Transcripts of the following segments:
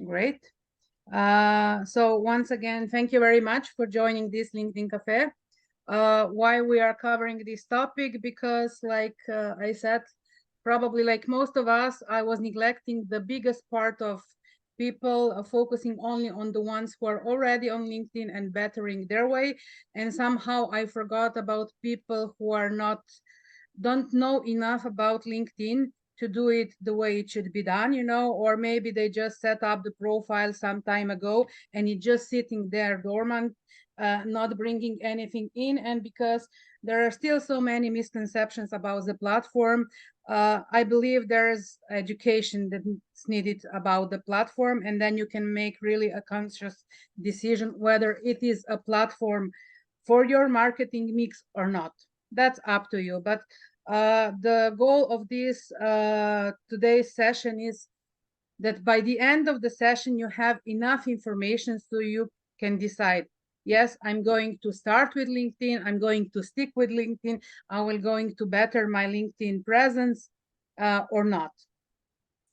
Great. So once again, thank you very much for joining this LinkedIn Cafe. Why we are covering this topic? Because like I said, probably like most of us, I was neglecting the biggest part of people, focusing only on the ones who are already on LinkedIn and bettering their way. And somehow I forgot about people who are not, don't know enough about LinkedIn to do it the way it should be done, or maybe they just set up the profile some time ago and it's just sitting there dormant, not bringing anything in. And because there are still so many misconceptions about the platform, I believe there's education that's needed about the platform, and then you can make really a conscious decision whether it is a platform for your marketing mix or not. That's up to you. But the goal of this today's session is that by the end of the session, you have enough information so you can decide, yes, I'm going to start with LinkedIn, I'm going to stick with LinkedIn, I will going to better my LinkedIn presence or not.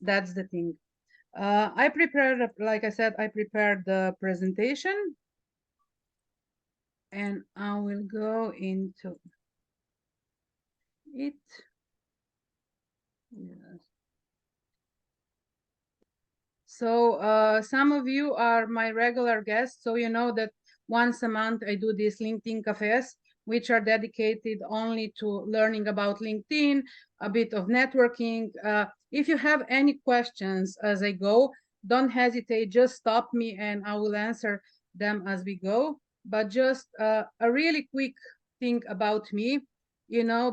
That's the thing. I prepared, like I said, I prepared the presentation and I will go into it. Yes. So some of you are my regular guests, so you know that once a month I do these LinkedIn cafes, which are dedicated only to learning about LinkedIn, a bit of networking. If you have any questions as I go, don't hesitate, just stop me and I will answer them as we go. But just a really quick thing about me,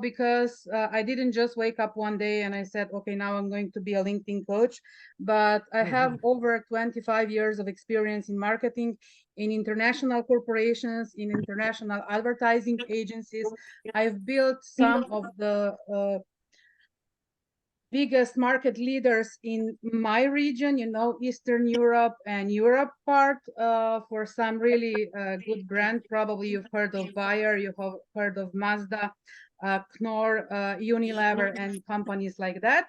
because I didn't just wake up one day and I said, okay, now I'm going to be a LinkedIn coach, but I have over 25 years of experience in marketing, in international corporations, in international advertising agencies. I've built some of the biggest market leaders in my region, Eastern Europe and Europe part, for some really good brand. Probably you've heard of Bayer, you have heard of Mazda, Knorr, Unilever, and companies like that.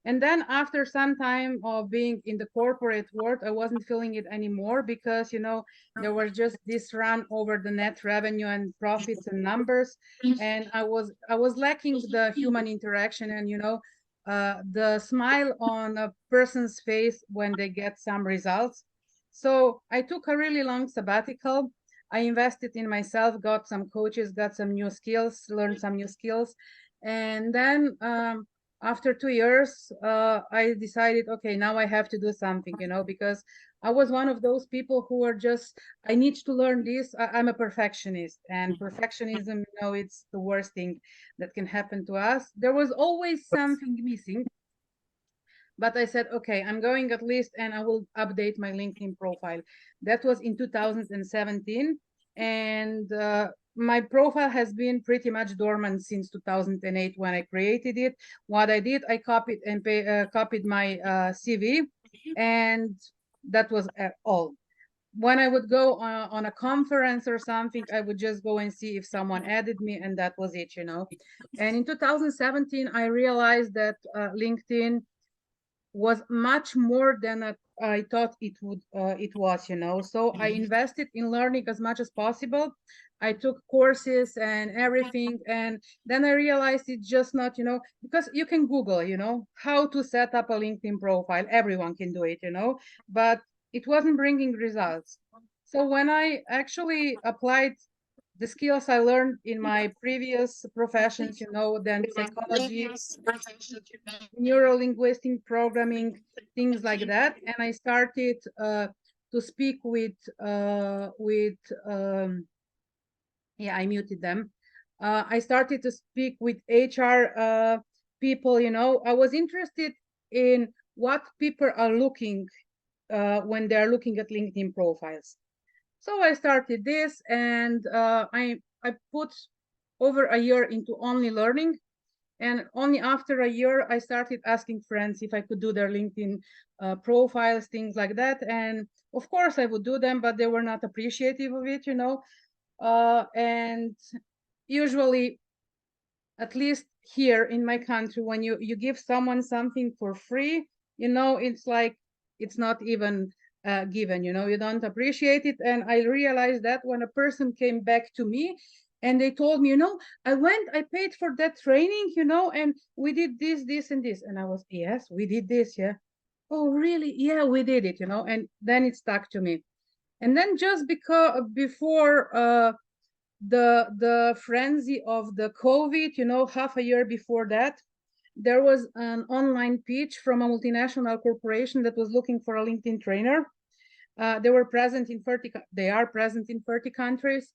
And then after some time of being in the corporate world, I wasn't feeling it anymore because, there was just this run over the net revenue and profits and numbers. And I was lacking the human interaction and, the smile on a person's face when they get some results. So I took a really long sabbatical. I invested in myself, got some coaches, got some new skills, learned some new skills. And then after 2 years, I decided, okay, now I have to do something, because I was one of those people who are just, I need to learn this. I'm a perfectionist, and perfectionism, it's the worst thing that can happen to us. There was always something missing, but I said, okay, I'm going at least, and I will update my LinkedIn profile. That was in 2017. And my profile has been pretty much dormant since 2008 when I created it. What I did, I copied and copied my CV, and that was all. When I would go on a conference or something, I would just go and see if someone added me, and that was it, And in 2017, I realized that LinkedIn was much more than I thought it was, So I invested in learning as much as possible. I took courses and everything, and then I realized it's just not, because you can Google, how to set up a LinkedIn profile. Everyone can do it, but it wasn't bringing results. So when I actually applied the skills I learned in my previous professions, then psychology, neuro-linguistic programming, things like that. And I started to speak with yeah, I muted them. I started to speak with HR people, I was interested in what people are looking when they're looking at LinkedIn profiles. So I started this, and I put over a year into only learning. And only after a year, I started asking friends if I could do their LinkedIn profiles, things like that. And of course, I would do them, but they were not appreciative of it, and usually, at least here in my country, when you give someone something for free, it's like it's not even given. You know, you don't appreciate it. And I realized that when a person came back to me and they told me, you know, I paid for that training, you know, and we did this and this. And I was, yes, we did this. Yeah. Oh, really? Yeah, we did it, you know, and then it stuck to me. And then just because before the frenzy of the COVID, you know, half a year before that, there was an online pitch from a multinational corporation that was looking for a LinkedIn trainer. They were present in 30, they are present in 30 countries.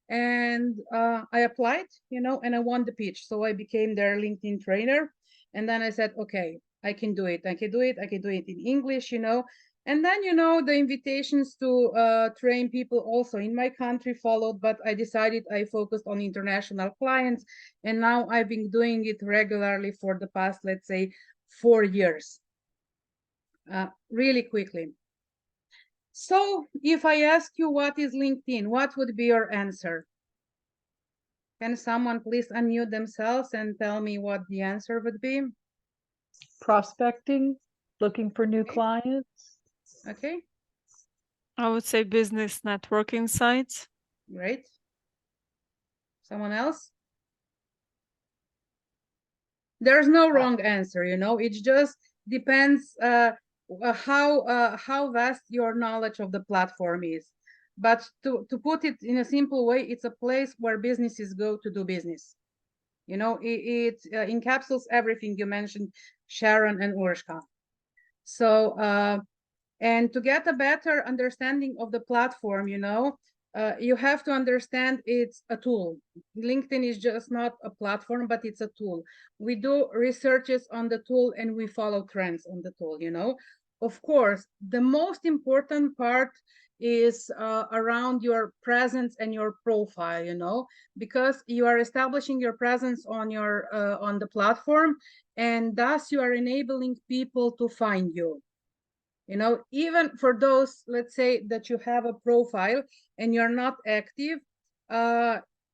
And I applied, you know, and I won the pitch. So I became their LinkedIn trainer. And then I said, okay, I can do it. I can do it. I can do it in English, you know. And then, you know, the invitations to train people also in my country followed, but I decided I focused on international clients. And now I've been doing it regularly for the past, let's say, 4 years, really quickly. So if I ask you what is LinkedIn, what would be your answer? Can someone please unmute themselves and tell me what the answer would be? Prospecting, looking for new clients. Okay, I would say business networking sites. great. Someone else? There's no wrong answer, you know, it just depends how vast your knowledge of the platform is. But to put it in a simple way, it's a place where businesses go to do business. You know, it encapsulates everything you mentioned, Sharon and Urshka. So, and to get a better understanding of the platform, you know, you have to understand it's a tool. LinkedIn is just not a platform, but it's a tool. We do researches on the tool and we follow trends on the tool, you know. Of course, the most important part is around your presence and your profile, you know, because you are establishing your presence on your on the platform, and thus you are enabling people to find you. You know, even for those, let's say that you have a profile and you're not active,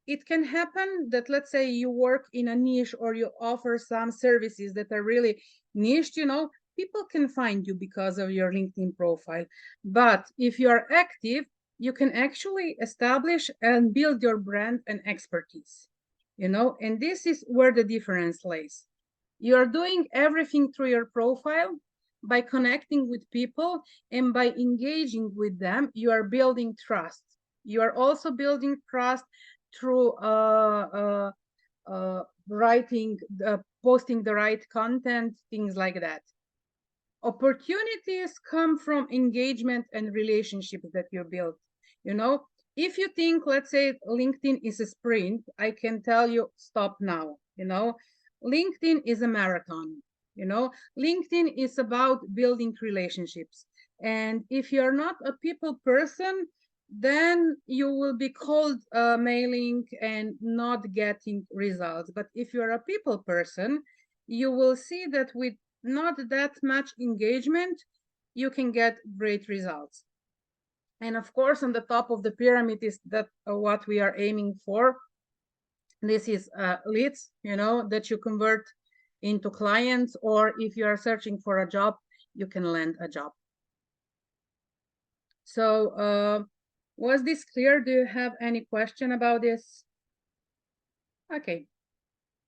it can happen that, let's say, you work in a niche or you offer some services that are really niched, you know, people can find you because of your LinkedIn profile. But if you are active, you can actually establish and build your brand and expertise, you know, and this is where the difference lays. You're doing everything through your profile. By connecting with people and by engaging with them, you are building trust. You are also building trust through writing, posting the right content, things like that. Opportunities come from engagement and relationships that you build. You know, if you think, let's say, LinkedIn is a sprint, I can tell you, stop now. You know, LinkedIn is a marathon. You know, LinkedIn is about building relationships. And if you're not a people person, then you will be cold mailing and not getting results. But if you're a people person, you will see that with not that much engagement, you can get great results. And of course, on the top of the pyramid is that what we are aiming for. This is leads, you know, that you convert into clients, or if you are searching for a job, you can land a job. So was this clear? Do you have any question about this? Okay,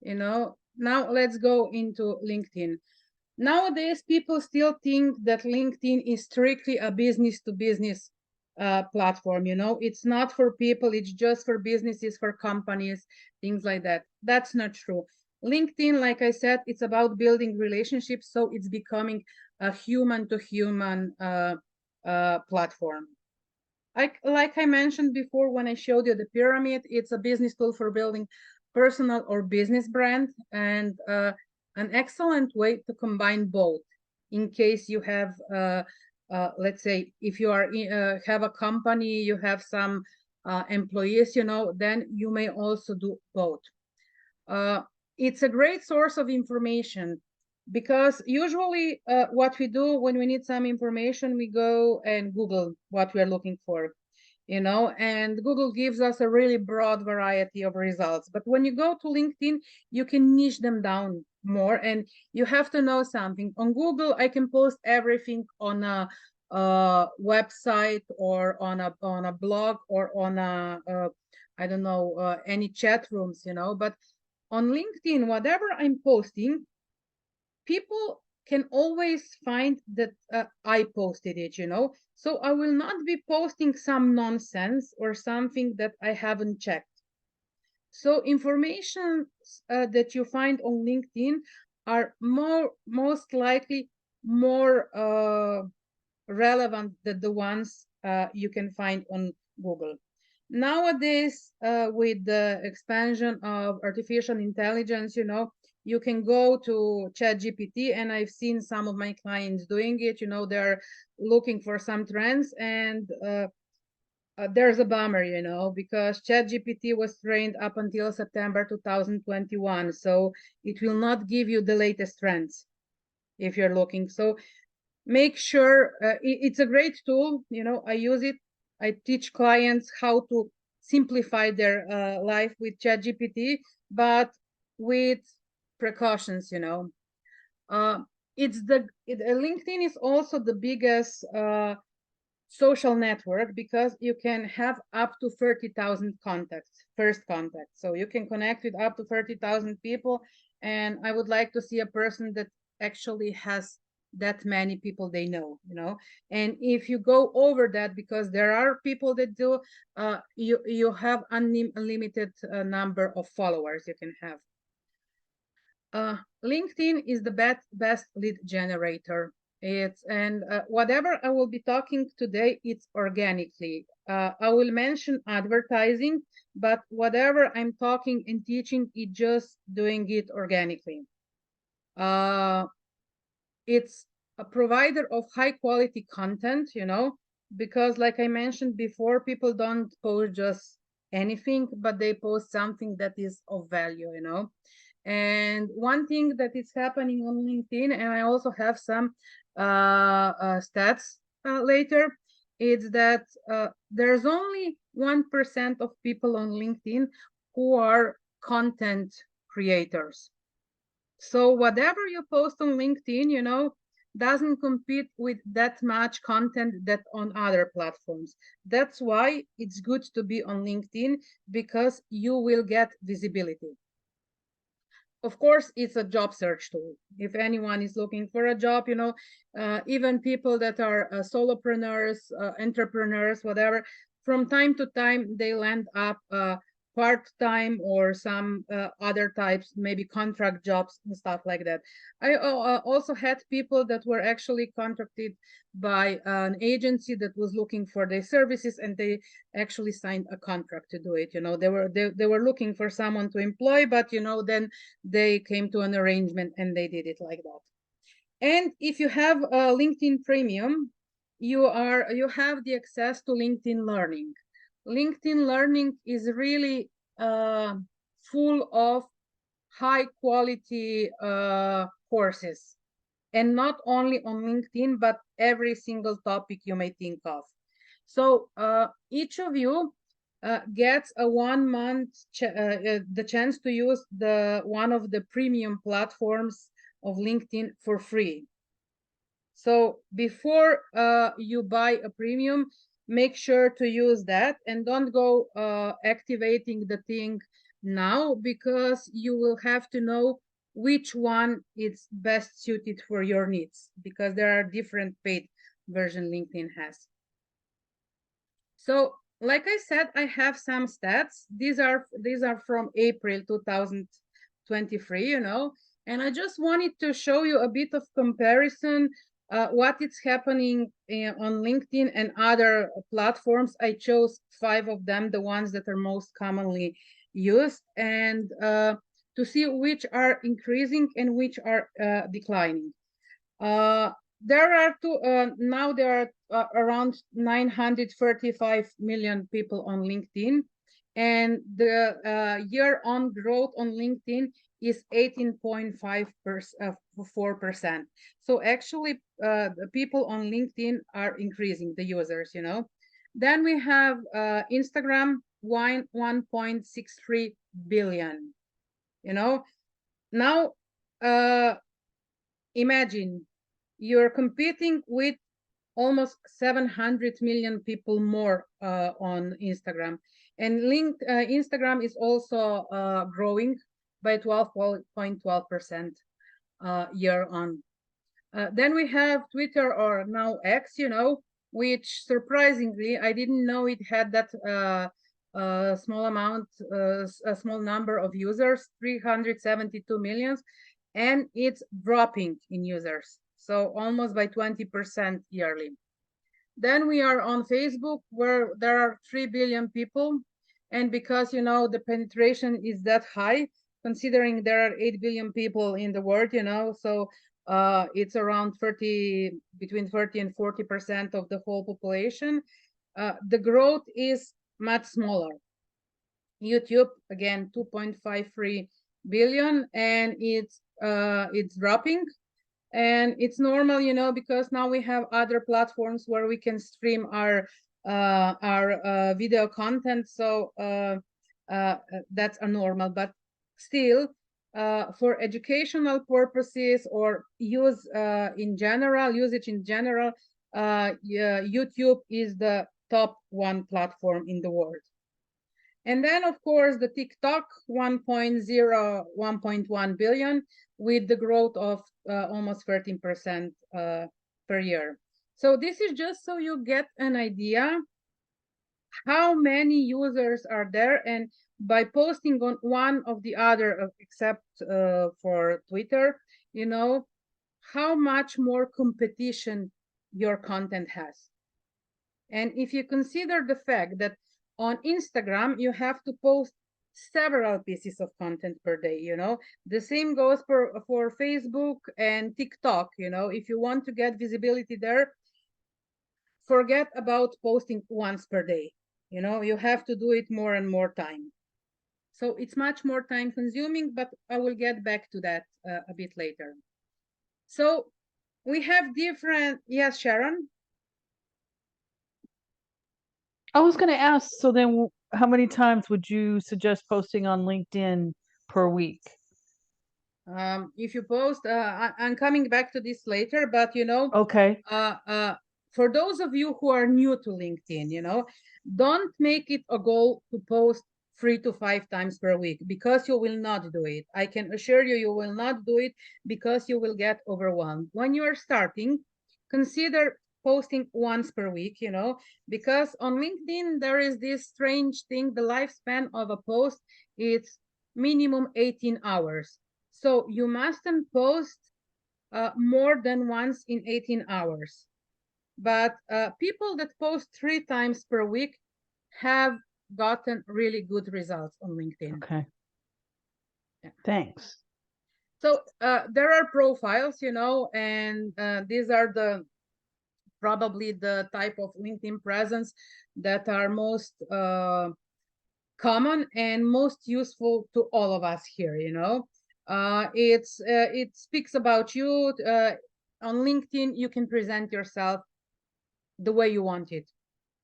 you know, now let's go into LinkedIn. Nowadays, people still think that LinkedIn is strictly a business-to-business platform. You know, it's not for people, it's just for businesses, for companies, things like that. That's not true. LinkedIn, like I said, it's about building relationships, so it's becoming a human-to-human platform. Like I mentioned before, when I showed you the pyramid, it's a business tool for building personal or business brand, and an excellent way to combine both. In case you have, let's say, if you are have a company, you have some employees, you know, then you may also do both. It's a great source of information, because usually what we do when we need some information, we go and Google what we are looking for, you know, and Google gives us a really broad variety of results. But when you go to LinkedIn, you can niche them down more, and you have to know something. On Google, I can post everything on a website or on a blog or on a I don't know, any chat rooms, you know. But on LinkedIn, whatever I'm posting, people can always find that I posted it, you know. So I will not be posting some nonsense or something that I haven't checked. So information that you find on LinkedIn are most likely more relevant than the ones you can find on Google. Nowadays, with the expansion of artificial intelligence, you know, you can go to ChatGPT, and I've seen some of my clients doing it. You know, they're looking for some trends, and there's a bummer, you know, because ChatGPT was trained up until September 2021, so it will not give you the latest trends if you're looking. So make sure it's a great tool, you know. I use it. I teach clients how to simplify their life with ChatGPT, but with precautions, you know. LinkedIn is also the biggest social network because you can have up to 30,000 contacts, first contact. So you can connect with up to 30,000 people. And I would like to see a person that actually has that many people they know, you know. And if you go over that, because there are people that do, you have unlimited number of followers you can have. LinkedIn is the best lead generator. Whatever I will be talking today, it's organically. I will mention advertising, but whatever I'm talking and teaching, it just doing it organically. It's a provider of high quality content, you know, because like I mentioned before, people don't post just anything, but they post something that is of value, you know. And one thing that is happening on LinkedIn, and I also have some stats later, is that there's only 1% of people on LinkedIn who are content creators. So whatever you post on LinkedIn, you know, doesn't compete with that much content that on other platforms. That's why it's good to be on LinkedIn, because you will get visibility. Of course, it's a job search tool. If anyone is looking for a job, you know, even people that are solopreneurs, entrepreneurs, whatever, from time to time, they land up part-time or some other types, maybe contract jobs and stuff like that. I also had people that were actually contracted by an agency that was looking for their services, and they actually signed a contract to do it. You know, they were looking for someone to employ, but you know, then they came to an arrangement and they did it like that. And if you have a LinkedIn Premium, you have the access to LinkedIn Learning. LinkedIn Learning is really full of high quality courses, and not only on LinkedIn, but every single topic you may think of. So each of you gets a 1 month the chance to use one of the premium platforms of LinkedIn for free. So before you buy a premium, make sure to use that, and don't go activating the thing now, because you will have to know which one is best suited for your needs, because there are different paid version LinkedIn has. So like I said, I have some stats. These are from April 2023, you know, and I just wanted to show you a bit of comparison what is happening on LinkedIn and other platforms. I chose 5 of them, the ones that are most commonly used, and to see which are increasing and which are declining. There are now there are around 935 million people on LinkedIn, and the year-on growth on LinkedIn is 18.4%. So actually, the people on LinkedIn are increasing, the users, you know. Then we have Instagram, 1.63 billion, you know. Now, imagine you're competing with almost 700 million people more on Instagram. And Instagram is also growing by 12.12% year on. Then we have Twitter, or now X, which surprisingly, I didn't know it had that small amount, a small number of users, 372 millions, and it's dropping in users. So almost by 20% yearly. Then we are on Facebook, where there are 3 billion people. And because, the penetration is that high, considering there are 8 billion people in the world, so it's around between 30 and 40% of the whole population. The growth is much smaller. YouTube, again, 2.53 billion, and it's dropping. And it's normal, because now we have other platforms where we can stream our video content. So that's a normal, but still, for educational purposes or usage in general, YouTube is the top one platform in the world. And then, of course, the TikTok, 1.1 billion, with the growth of almost 13% per year. So this is just so you get an idea how many users are there. And by posting on one of the other, except for Twitter, how much more competition your content has. And if you consider the fact that on Instagram, you have to post several pieces of content per day, the same goes for Facebook and TikTok. If you want to get visibility there, forget about posting once per day. You have to do it more and more time. So it's much more time consuming, but I will get back to that a bit later. So we have different, yes, Sharon? I was going to ask, so then how many times would you suggest posting on LinkedIn per week? If you post, I'm coming back to this later, but Okay. For those of you who are new to LinkedIn, don't make it a goal to post 3 to 5 times per week, because you will not do it. I can assure you, you will not do it, because you will get overwhelmed. When you are starting, consider posting once per week, because on LinkedIn, there is this strange thing, the lifespan of a post, it's minimum 18 hours. So you mustn't post more than once in 18 hours. But people that post 3 times per week have gotten really good results on LinkedIn. Okay. Yeah. Thanks. So there are profiles, and these are probably the type of LinkedIn presence that are most common and most useful to all of us here. It speaks about you. On LinkedIn, you can present yourself the way you want it.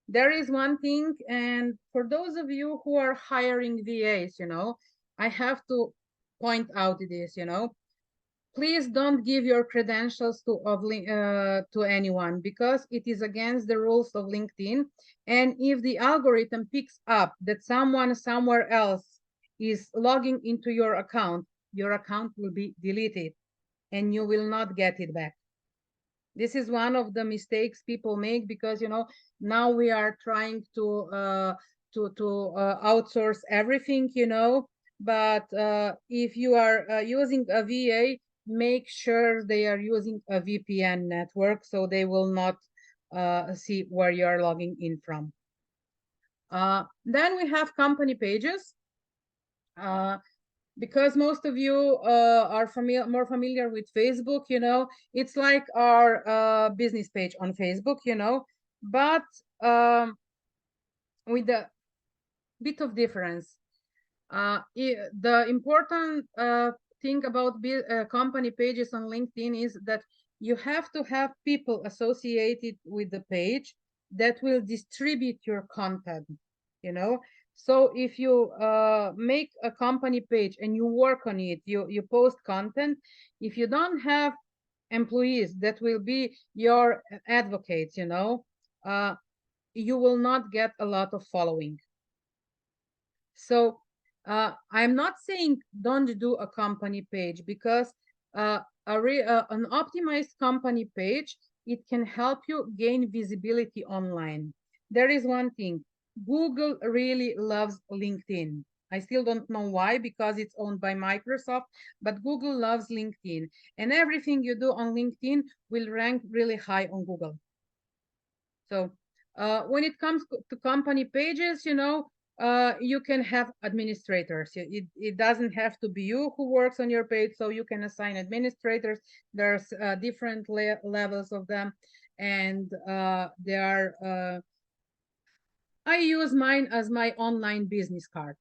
There is one thing, and for those of you who are hiring VAs, I have to point out this, please don't give your credentials to anyone, because it is against the rules of LinkedIn. And if the algorithm picks up that someone somewhere else is logging into your account will be deleted and you will not get it back. This is one of the mistakes people make, because now we are trying to outsource everything, but if you are using a VA, make sure they are using a VPN network, so they will not see where you are logging in from. Then we have company pages. Because most of you are more familiar with Facebook, it's like our business page on Facebook, but with a bit of difference. The important thing about company pages on LinkedIn is that you have to have people associated with the page that will distribute your content, So if you make a company page and you work on it, you post content, if you don't have employees that will be your advocates, you know, you will not get a lot of following. So I'm not saying don't do a company page, because an optimized company page, it can help you gain visibility online. There is one thing, Google really loves LinkedIn. I still don't know why, because it's owned by Microsoft, but Google loves LinkedIn, and everything you do on LinkedIn will rank really high on Google. So when it comes to company pages, you know, you can have administrators. It doesn't have to be you who works on your page, so you can assign administrators. There's different levels of them, and there are. I use mine as my online business card,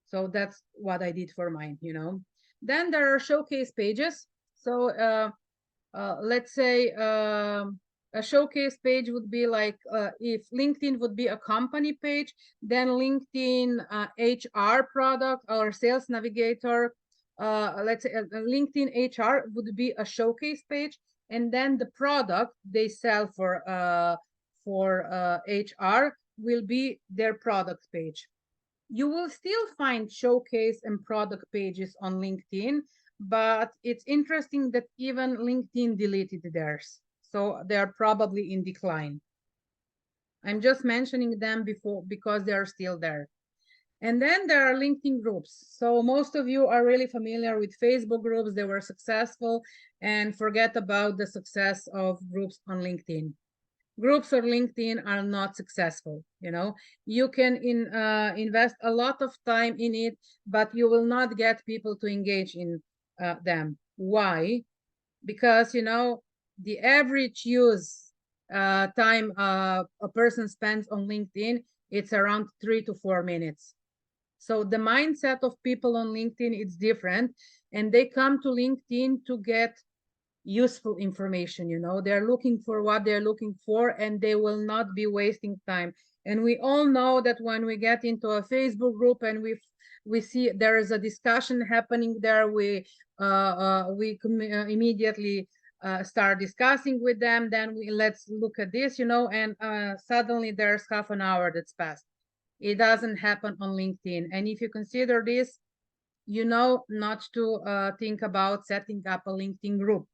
so that's what I did for mine. You know, then there are showcase pages. So let's say a showcase page would be like if LinkedIn would be a company page, then LinkedIn HR product or sales navigator, let's say LinkedIn HR would be a showcase page, and then the product they sell for HR will be their product page. You will still find showcase and product pages on LinkedIn, but it's interesting that even LinkedIn deleted theirs. So they are probably in decline. I'm just mentioning them before because they are still there. And then there are LinkedIn groups. So most of you are really familiar with Facebook groups. They were successful, and forget about the success of groups on LinkedIn. Groups on LinkedIn are not successful. You know, you can invest a lot of time in it, but you will not get people to engage in them. Why? Because, you know, the average use time a person spends on LinkedIn, it's around 3 to 4 minutes. So the mindset of people on LinkedIn is different, and they come to LinkedIn to get useful information. You know, they're looking for what they're looking for, and they will not be wasting time. And we all know that when we get into a Facebook group and we see there is a discussion happening there, we immediately start discussing with them. Then let's look at this, you know, and suddenly there's half an hour that's passed. It doesn't happen on LinkedIn. And if you consider this, you know not to think about setting up a LinkedIn group.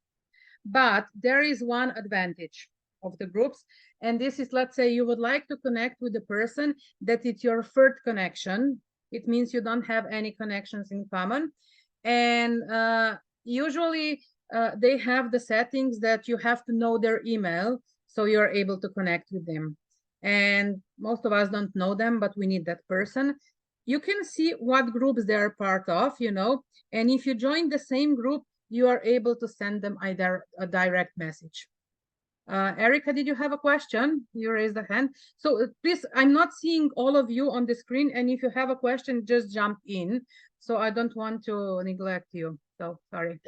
But there is one advantage of the groups, and this is, let's say you would like to connect with a person that it's your third connection. It means you don't have any connections in common, and usually they have the settings that you have to know their email so you're able to connect with them. And most of us don't know them, but we need that person. You can see what groups they're part of, you know, and if you join the same group, you are able to send them either a direct message. Erica, did you have a question? You raised a hand. So please, I'm not seeing all of you on the screen, and if you have a question, just jump in. So I don't want to neglect you. So sorry.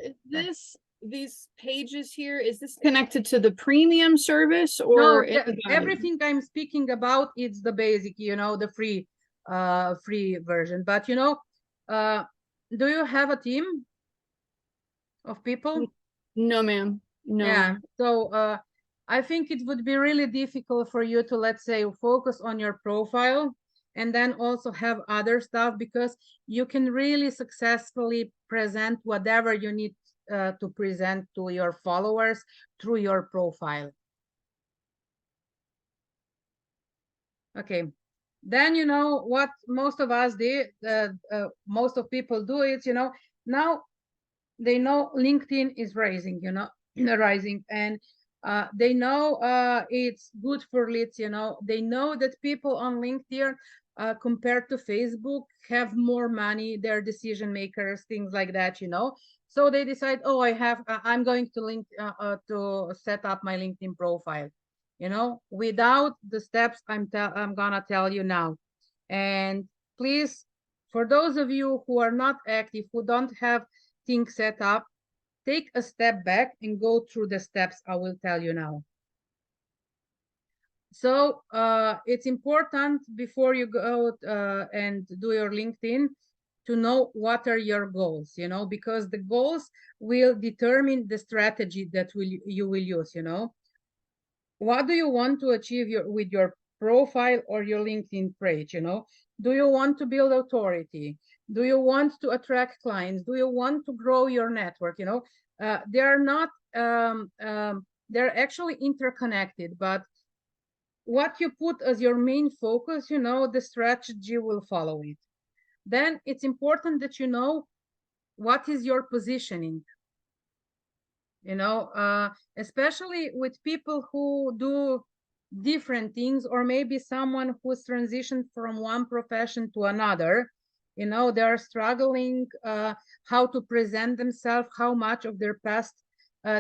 These pages here, is this connected to the premium service No, or everything I'm speaking about, it's the basic, you know, the free version. But you know, do you have a team of people? No, ma'am. No. Yeah. So I think it would be really difficult for you to, let's say, focus on your profile and then also have other stuff, because you can really successfully present whatever you need to present to your followers through your profile. Okay. Then, you know, what most of us did, most of people do it, you know, now they know LinkedIn is rising, you know, rising, and they know it's good for leads, you know. They know that people on LinkedIn compared to Facebook have more money, they're decision makers, things like that, you know. So they decide, oh, I'm going to to set up my LinkedIn profile, you know, without the steps I'm gonna tell you now. And please, for those of you who are not active, who don't have things set up, take a step back and go through the steps I will tell you now. So it's important before you go and do your LinkedIn, to know what are your goals, you know, because the goals will determine the strategy that you will use, you know. What do you want to achieve with your profile or your LinkedIn page, you know? Do you want to build authority? Do you want to attract clients? Do you want to grow your network, you know? They are not, they're actually interconnected, but what you put as your main focus, you know, the strategy will follow it. Then it's important that you know what is your positioning, you know, especially with people who do different things, or maybe someone who's transitioned from one profession to another, you know, they are struggling how to present themselves, how much of their past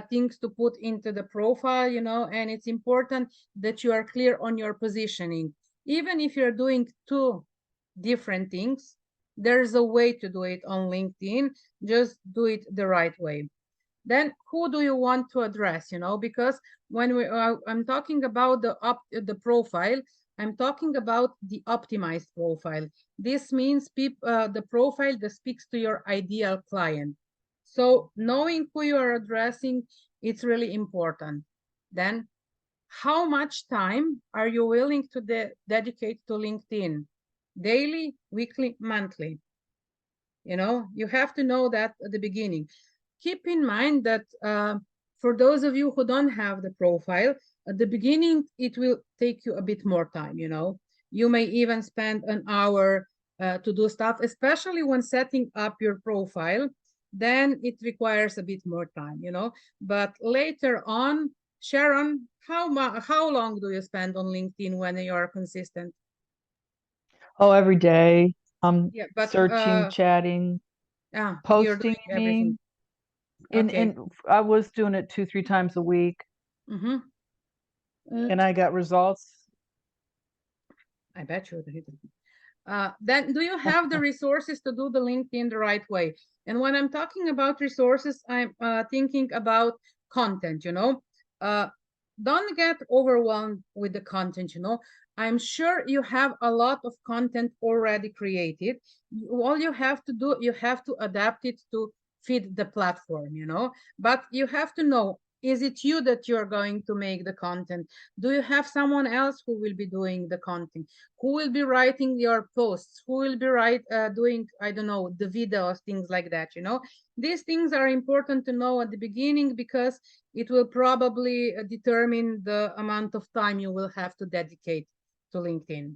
things to put into the profile, you know, and it's important that you are clear on your positioning. Even if you're doing two different things, there's a way to do it on LinkedIn. Just do it the right way. Then who do you want to address, you know, because when I'm talking about the profile, I'm talking about the optimized profile. This means the profile that speaks to your ideal client. So knowing who you are addressing, it's really important. Then how much time are you willing to dedicate to LinkedIn? Daily, weekly, monthly? You know, you have to know that at the beginning. Keep in mind that for those of you who don't have the profile, at the beginning, it will take you a bit more time, you know. You may even spend an hour to do stuff, especially when setting up your profile. Then it requires a bit more time, you know. But later on, Sharon, how long do you spend on LinkedIn when you are consistent? Oh, every day. I'm Yeah, but searching, chatting, you're posting. doing everything. Okay. And I was doing it 2-3 times a week, Mm-hmm. and I got results. I bet you. Then do you have the resources to do the LinkedIn the right way? And when I'm talking about resources, I'm thinking about content, you know. Don't get overwhelmed with the content, you know. I'm sure you have a lot of content already created. All you have to do, you have to adapt it to fit the platform, you know. But you have to know, is it you that you're going to make the content? Do you have someone else who will be doing the content? Who will be writing your posts? Who will be doing, I don't know, the videos, things like that, you know? These things are important to know at the beginning, because it will probably determine the amount of time you will have to dedicate to LinkedIn.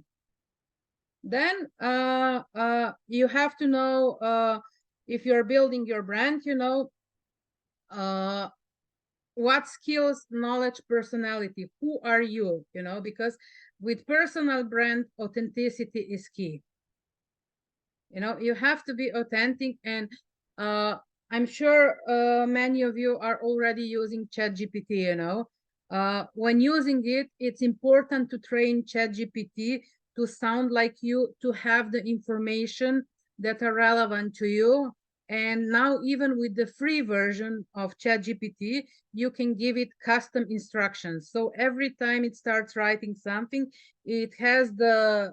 Then you have to know, if you're building your brand, you know, what skills, knowledge, personality, who are you, you know, because with personal brand, authenticity is key. You know, you have to be authentic. And I'm sure many of you are already using ChatGPT, you know. When using it, it's important to train ChatGPT to sound like you, to have the information that are relevant to you. And now, even with the free version of ChatGPT, you can give it custom instructions. So every time it starts writing something, it has the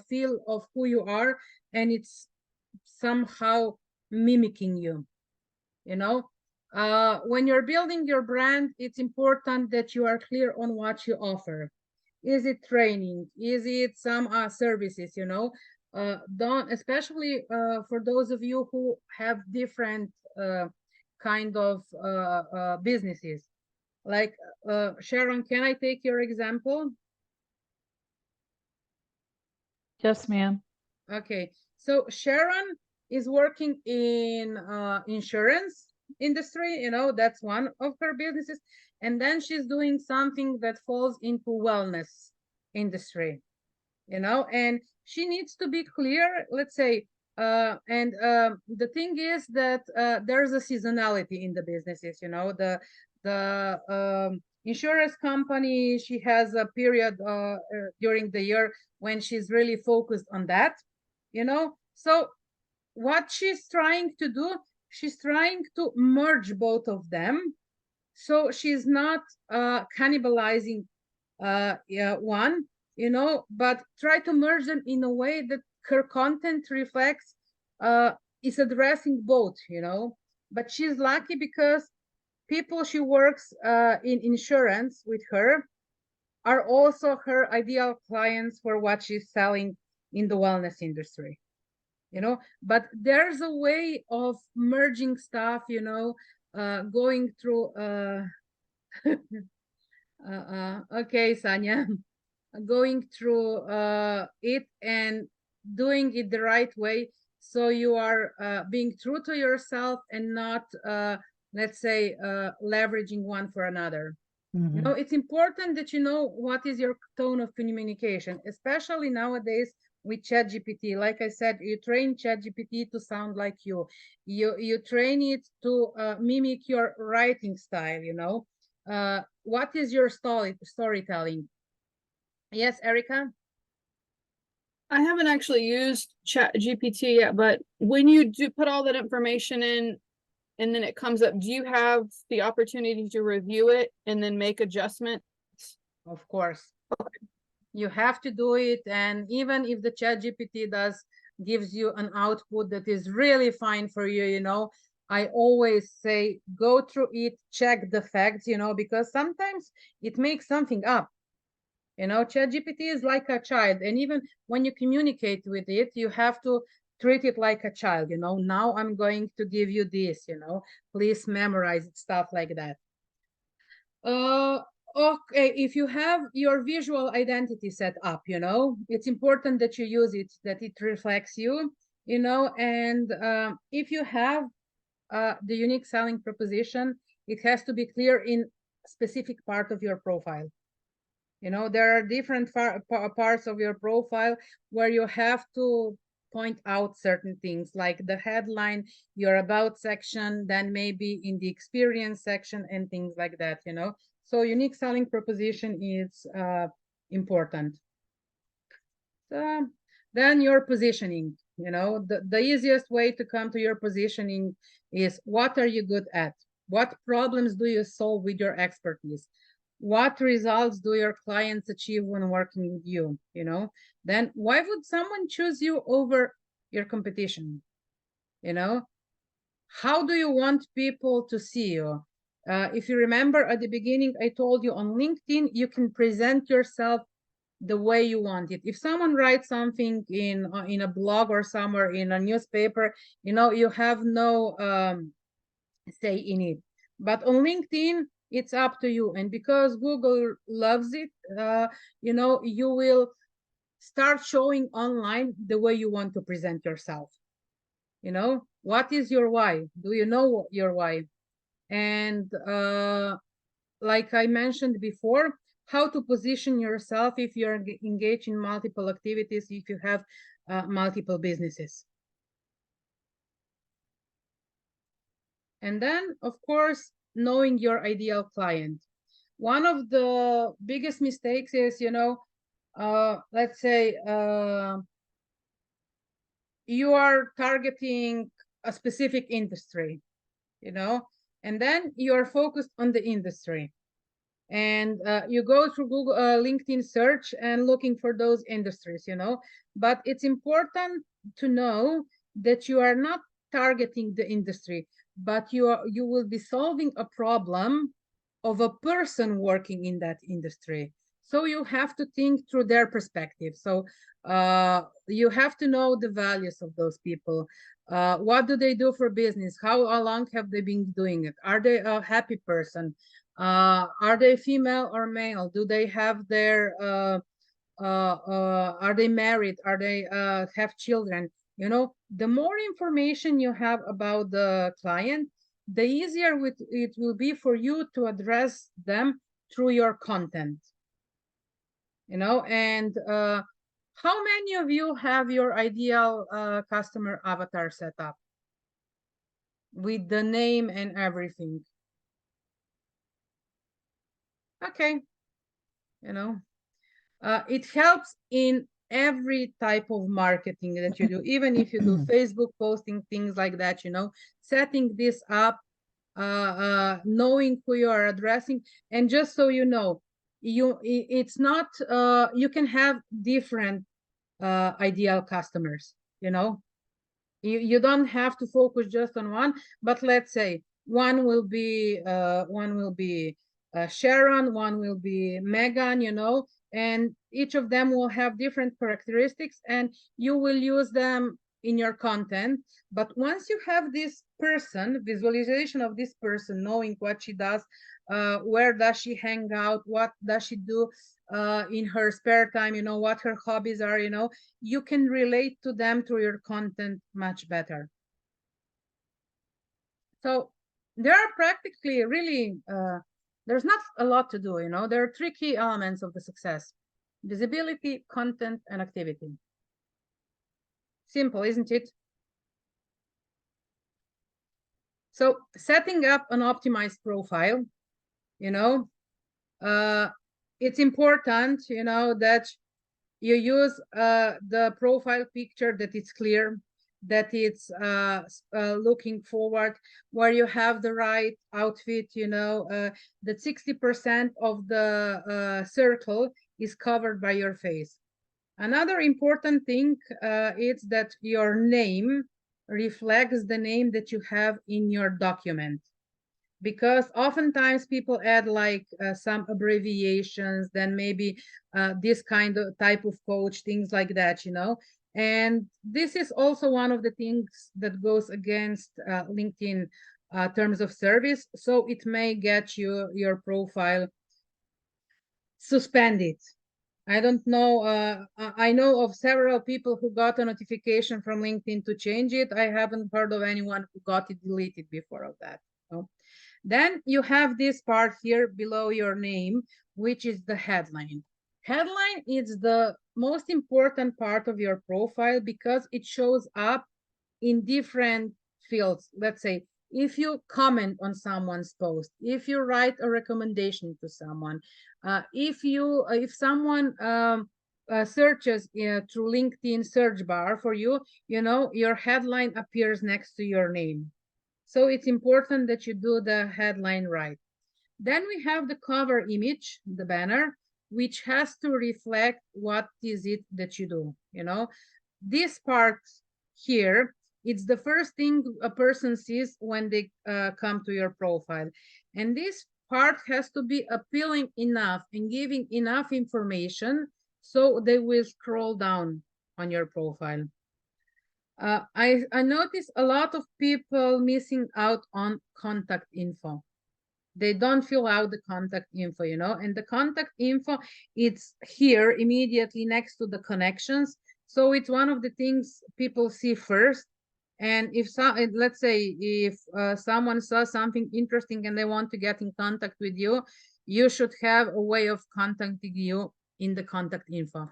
feel of who you are, and it's somehow mimicking you, you know. When you're building your brand, it's important that you are clear on what you offer. Is it training? Is it some services, you know? Don't, especially for those of you who have different kind of businesses. Like Sharon, can I take your example? Yes, ma'am. Okay, so Sharon is working in insurance industry, you know, that's one of her businesses. And then she's doing something that falls into wellness industry, you know, and she needs to be clear, let's say, and the thing is that there's a seasonality in the businesses, you know. The insurance company, she has a period during the year when she's really focused on that, you know. So what she's trying to do, she's trying to merge both of them, so she's not cannibalizing one, you know, but try to merge them in a way that her content reflects is addressing both, you know. But she's lucky because people she works in insurance with her are also her ideal clients for what she's selling in the wellness industry, you know. But there's a way of merging stuff, you know, going through okay, Sanya, going through it and doing it the right way, so you are being true to yourself and not let's say leveraging one for another. You know, it's important that you know what is your tone of communication, especially nowadays with ChatGPT. Like I said, you train ChatGPT to sound like you. You train it to mimic your writing style, you know. What is your storytelling? Yes, Erica? I haven't actually used Chat GPT yet, but when you do put all that information in and then it comes up, do you have the opportunity to review it and then make adjustments? Of course. You have to do it, and even if the ChatGPT gives you an output that is really fine for you, you know, I always say go through it, check the facts, you know, because sometimes it makes something up. You know, ChatGPT is like a child, and even when you communicate with it, you have to treat it like a child, you know. Now I'm going to give you this, you know, please memorize it, stuff like that. Okay, if you have your visual identity set up, you know, it's important that you use it, that it reflects you, you know. And if you have the unique selling proposition, it has to be clear in specific part of your profile. You know, there are different parts of your profile where you have to point out certain things, like the headline, your about section, then maybe in the experience section and things like that, you know. So unique selling proposition is important. So then your positioning, you know, the easiest way to come to your positioning is what are you good at? What problems do you solve with your expertise? What results do your clients achieve when working with you, you know? Then why would someone choose you over your competition? You know, how do you want people to see you? If you remember at the beginning, I told you on LinkedIn, you can present yourself the way you want it. If someone writes something in a blog or somewhere in a newspaper, you know, you have no say in it. But on LinkedIn, it's up to you. And because Google loves it, you know, you will start showing online the way you want to present yourself. You know, what is your why? Do you know your why? And like I mentioned before, how to position yourself if you're engaged in multiple activities, if you have multiple businesses. And then, of course, knowing your ideal client. One of the biggest mistakes is, you know, let's say you are targeting a specific industry, you know, and then you're focused on the industry. And you go through Google, LinkedIn search and looking for those industries, you know. But it's important to know that you are not targeting the industry, but you will be solving a problem of a person working in that industry. So you have to think through their perspective. So you have to know the values of those people. What do they do for business? How long have they been doing it? Are they a happy person? Are they female or male? Do they have their are they married? Are they have children? You know, the more information you have about the client, the easier it will be for you to address them through your content. You know, and how many of you have your ideal customer avatar set up with the name and everything? Okay, you know, it helps in every type of marketing that you do, even if you do Facebook posting, things like that, you know, setting this up, knowing who you are addressing. And just so you know, it's not, you can have different ideal customers, you know. You don't have to focus just on one, but let's say one will be Sharon, one will be Megan, you know, and each of them will have different characteristics, and you will use them in your content. But once you have this person, visualization of this person, knowing what she does, where does she hang out, what does she do in her spare time, you know, what her hobbies are, you know, you can relate to them through your content much better. So there are practically really, there's not a lot to do, you know, there are three key elements of the success: visibility, content, and activity. Simple, isn't it? So setting up an optimized profile, you know, it's important, you know, that you use the profile picture, that it's clear, that it's looking forward, where you have the right outfit, you know, that 60% of the circle is covered by your face. Another important thing is that your name reflects the name that you have in your document, because oftentimes people add like some abbreviations, then maybe this kind of type of coach, things like that, you know. And this is also one of the things that goes against LinkedIn terms of service, so it may get your profile suspended. I don't know. I know of several people who got a notification from LinkedIn to change it. I haven't heard of anyone who got it deleted before of that. So then you have this part here below your name, which is the headline. Headline is the most important part of your profile because it shows up in different fields. Let's say if you comment on someone's post, if you write a recommendation to someone, if someone searches through LinkedIn search bar for you, you know, your headline appears next to your name. So it's important that you do the headline right. Then we have the cover image, the banner, which has to reflect what is it that you do, you know. This part here, it's the first thing a person sees when they come to your profile. And this part has to be appealing enough and giving enough information so they will scroll down on your profile. I notice a lot of people missing out on contact info. They don't fill out the contact info, you know, and the contact info, it's here immediately next to the connections. So it's one of the things people see first. And if let's say if someone saw something interesting and they want to get in contact with you, you should have a way of contacting you in the contact info.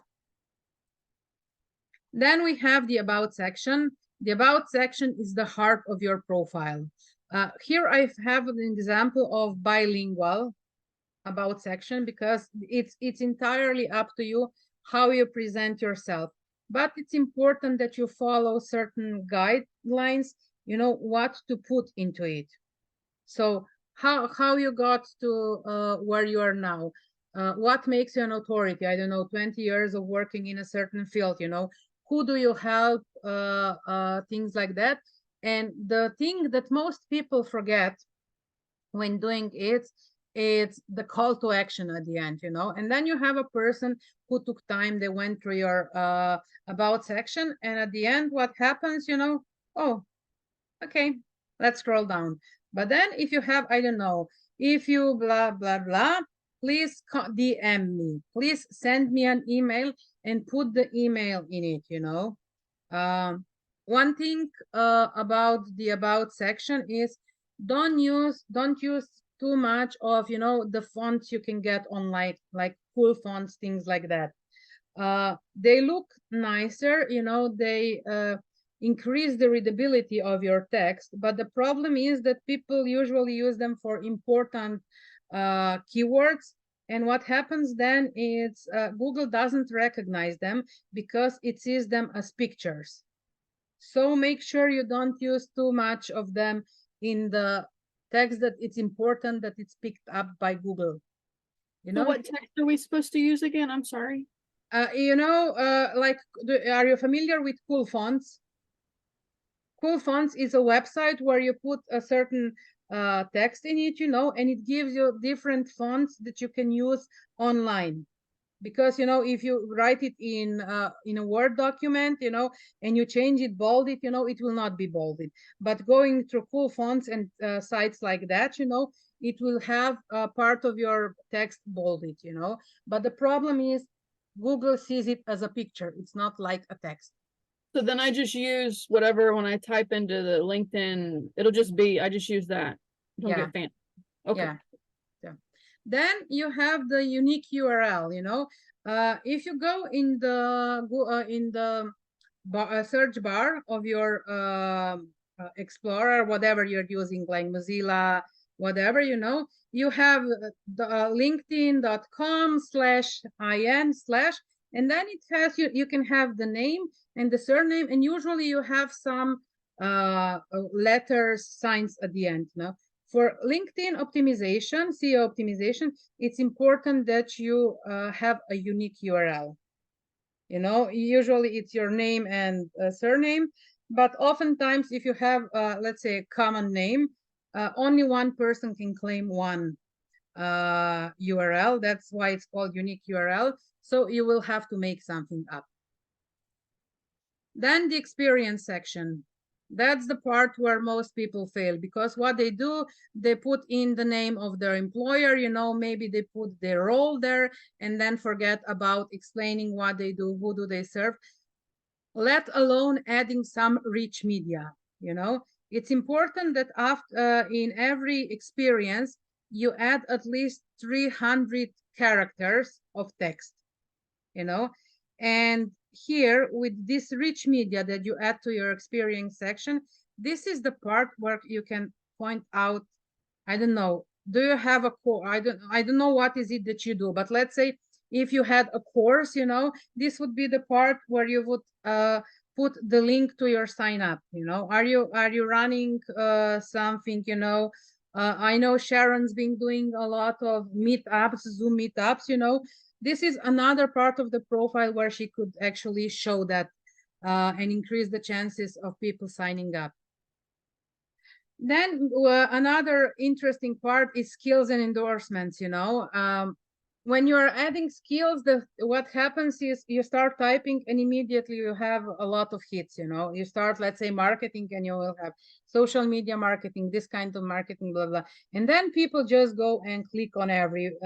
Then we have the about section. The about section is the heart of your profile. Here I have an example of bilingual about section because it's entirely up to you how you present yourself. But it's important that you follow certain guidelines, you know, what to put into it. So how you got to where you are now. What makes you an authority? I don't know, 20 years of working in a certain field, you know, who do you help, things like that. And the thing that most people forget when doing it, it's the call to action at the end, you know. And then you have a person who took time, they went through your about section, and at the end what happens, you know, oh, okay, let's scroll down. But then if you have, I don't know, if you blah blah blah, please DM me, please send me an email and put the email in it, you know. One thing about the about section is don't use too much of, you know, the fonts you can get online, like cool fonts, things like that. They look nicer, you know, they increase the readability of your text, but the problem is that people usually use them for important keywords. And what happens then is Google doesn't recognize them because it sees them as pictures. So make sure you don't use too much of them in the text, that it's important that it's picked up by Google. You know, So what text are we supposed to use again? I'm sorry. you know, like, are you familiar with cool fonts? Cool Fonts is a website where you put a certain text in it, you know, and it gives you different fonts that you can use online. Because, you know, if you write it in a Word document, you know, and you change it, bold it, you know, it will not be bolded. But going through Cool Fonts and sites like that, you know, it will have part of your text bolded, you know. But the problem is Google sees it as a picture. It's not like a text. So then I just use whatever when I type into the LinkedIn, it'll just be, I just use that. Don't Yeah. get fancy. Okay. Yeah. Then you have the unique URL, you know. If you go in the search bar of your Explorer, whatever you're using, like Mozilla, whatever, you know, you have the linkedin.com/in/ and then it has you can have the name and the surname, and usually you have some letters, signs at the end, no? For LinkedIn optimization, SEO optimization, it's important that you have a unique URL. You know, usually it's your name and surname, but oftentimes if you have, let's say, a common name, only one person can claim one URL. That's why it's called unique URL. So you will have to make something up. Then the experience section. That's the part where most people fail, because what they do, they put in the name of their employer, you know, maybe they put their role there and then forget about explaining what they do, who do they serve, let alone adding some rich media, you know. It's important that after in every experience, you add at least 300 characters of text, you know. And here with this rich media that you add to your experience section, this is the part where you can point out, I don't know, do you have a core? I don't know what is it that you do, but let's say if you had a course, you know, this would be the part where you would put the link to your sign up, you know. Are you running something, you know? I know Sharon's been doing a lot of meetups, Zoom meetups, you know. This is another part of the profile where she could actually show that and increase the chances of people signing up. Then another interesting part is skills and endorsements, you know. When you're adding skills, what happens is you start typing and immediately you have a lot of hits, you know. You start, let's say, marketing, and you will have social media marketing, this kind of marketing, blah, blah. And then people just go and click on every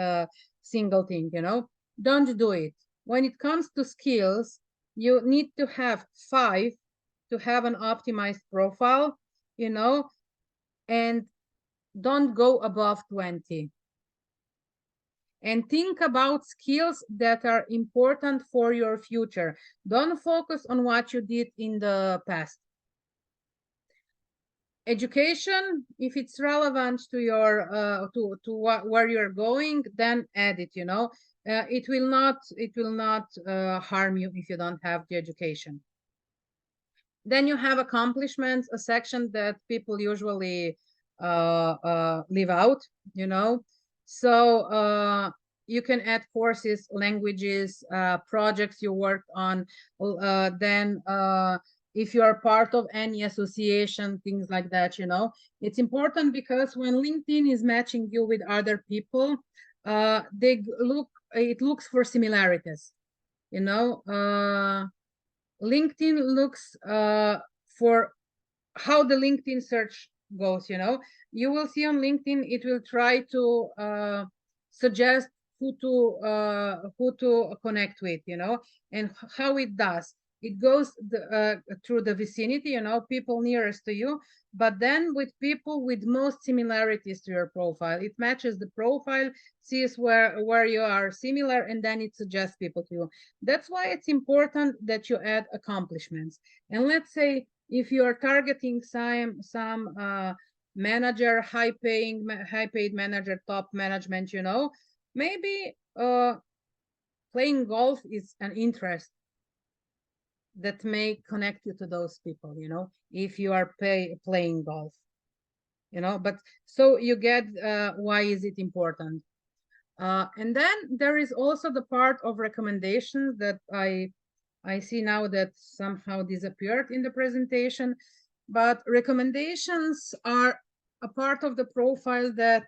single thing, you know. Don't do it. When it comes to skills, you need to have 5 to have an optimized profile, you know, and don't go above 20. And think about skills that are important for your future. Don't focus on what you did in the past. Education, if it's relevant to your where you're going, then add it, you know. It will not harm you if you don't have the education. Then you have accomplishments, a section that people usually leave out, you know. So you can add courses, languages, projects you worked on. Then if you are part of any association, things like that, you know. It's important because when LinkedIn is matching you with other people, it looks for similarities, you know. LinkedIn looks for how the LinkedIn search goes, you know. You will see on LinkedIn, it will try to suggest who to connect with, you know. And how it does. It goes through the vicinity, you know, people nearest to you, but then with people with most similarities to your profile. It matches the profile, sees where you are similar, and then it suggests people to you. That's why it's important that you add accomplishments. And let's say if you are targeting some manager, high paid manager, top management, you know, maybe playing golf is an interest that may connect you to those people, you know, if you are playing golf, you know. But so you get why is it important. And then there is also the part of recommendations that I see now that somehow disappeared in the presentation. But recommendations are a part of the profile that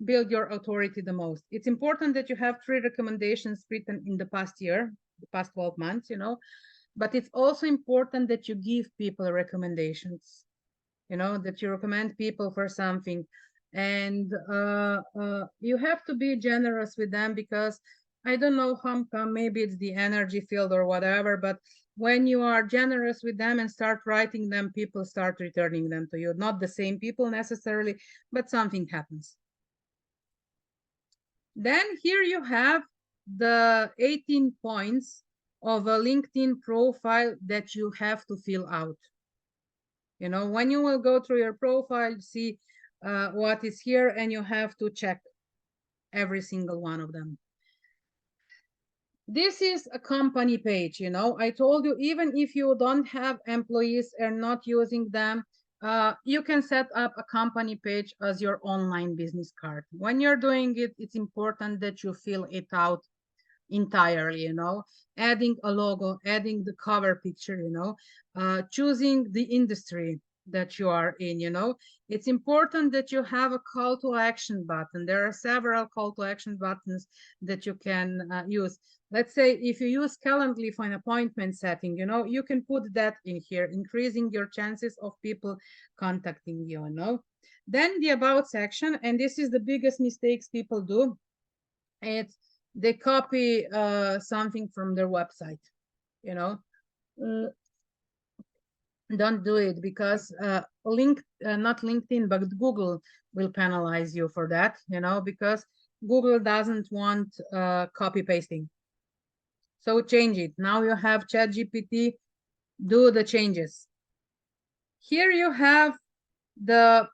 build your authority the most. It's important that you have 3 recommendations written in the past year, the past 12 months, you know, but it's also important that you give people recommendations, you know, that you recommend people for something. And you have to be generous with them, because I don't know how come, maybe it's the energy field or whatever, but when you are generous with them and start writing them, people start returning them to you. Not the same people necessarily, but something happens. Then here you have the 18 points of a LinkedIn profile that you have to fill out. You know, when you will go through your profile, see what is here, and you have to check every single one of them. This is a company page, you know. I told you, even if you don't have employees and not using them, you can set up a company page as your online business card. When you're doing it, it's important that you fill it out entirely, you know, adding a logo, adding the cover picture, you know, choosing the industry that you are in, you know. It's important that you have a call to action button. There are several call to action buttons that you can use. Let's say if you use Calendly for an appointment setting, you know, you can put that in here, increasing your chances of people contacting you, you know. Then the about section, and this is the biggest mistakes people do. It's they copy something from their website, you know. Don't do it, because not LinkedIn, but Google will penalize you for that, you know, because Google doesn't want copy pasting. So change it. Now you have ChatGPT, do the changes. Here you have the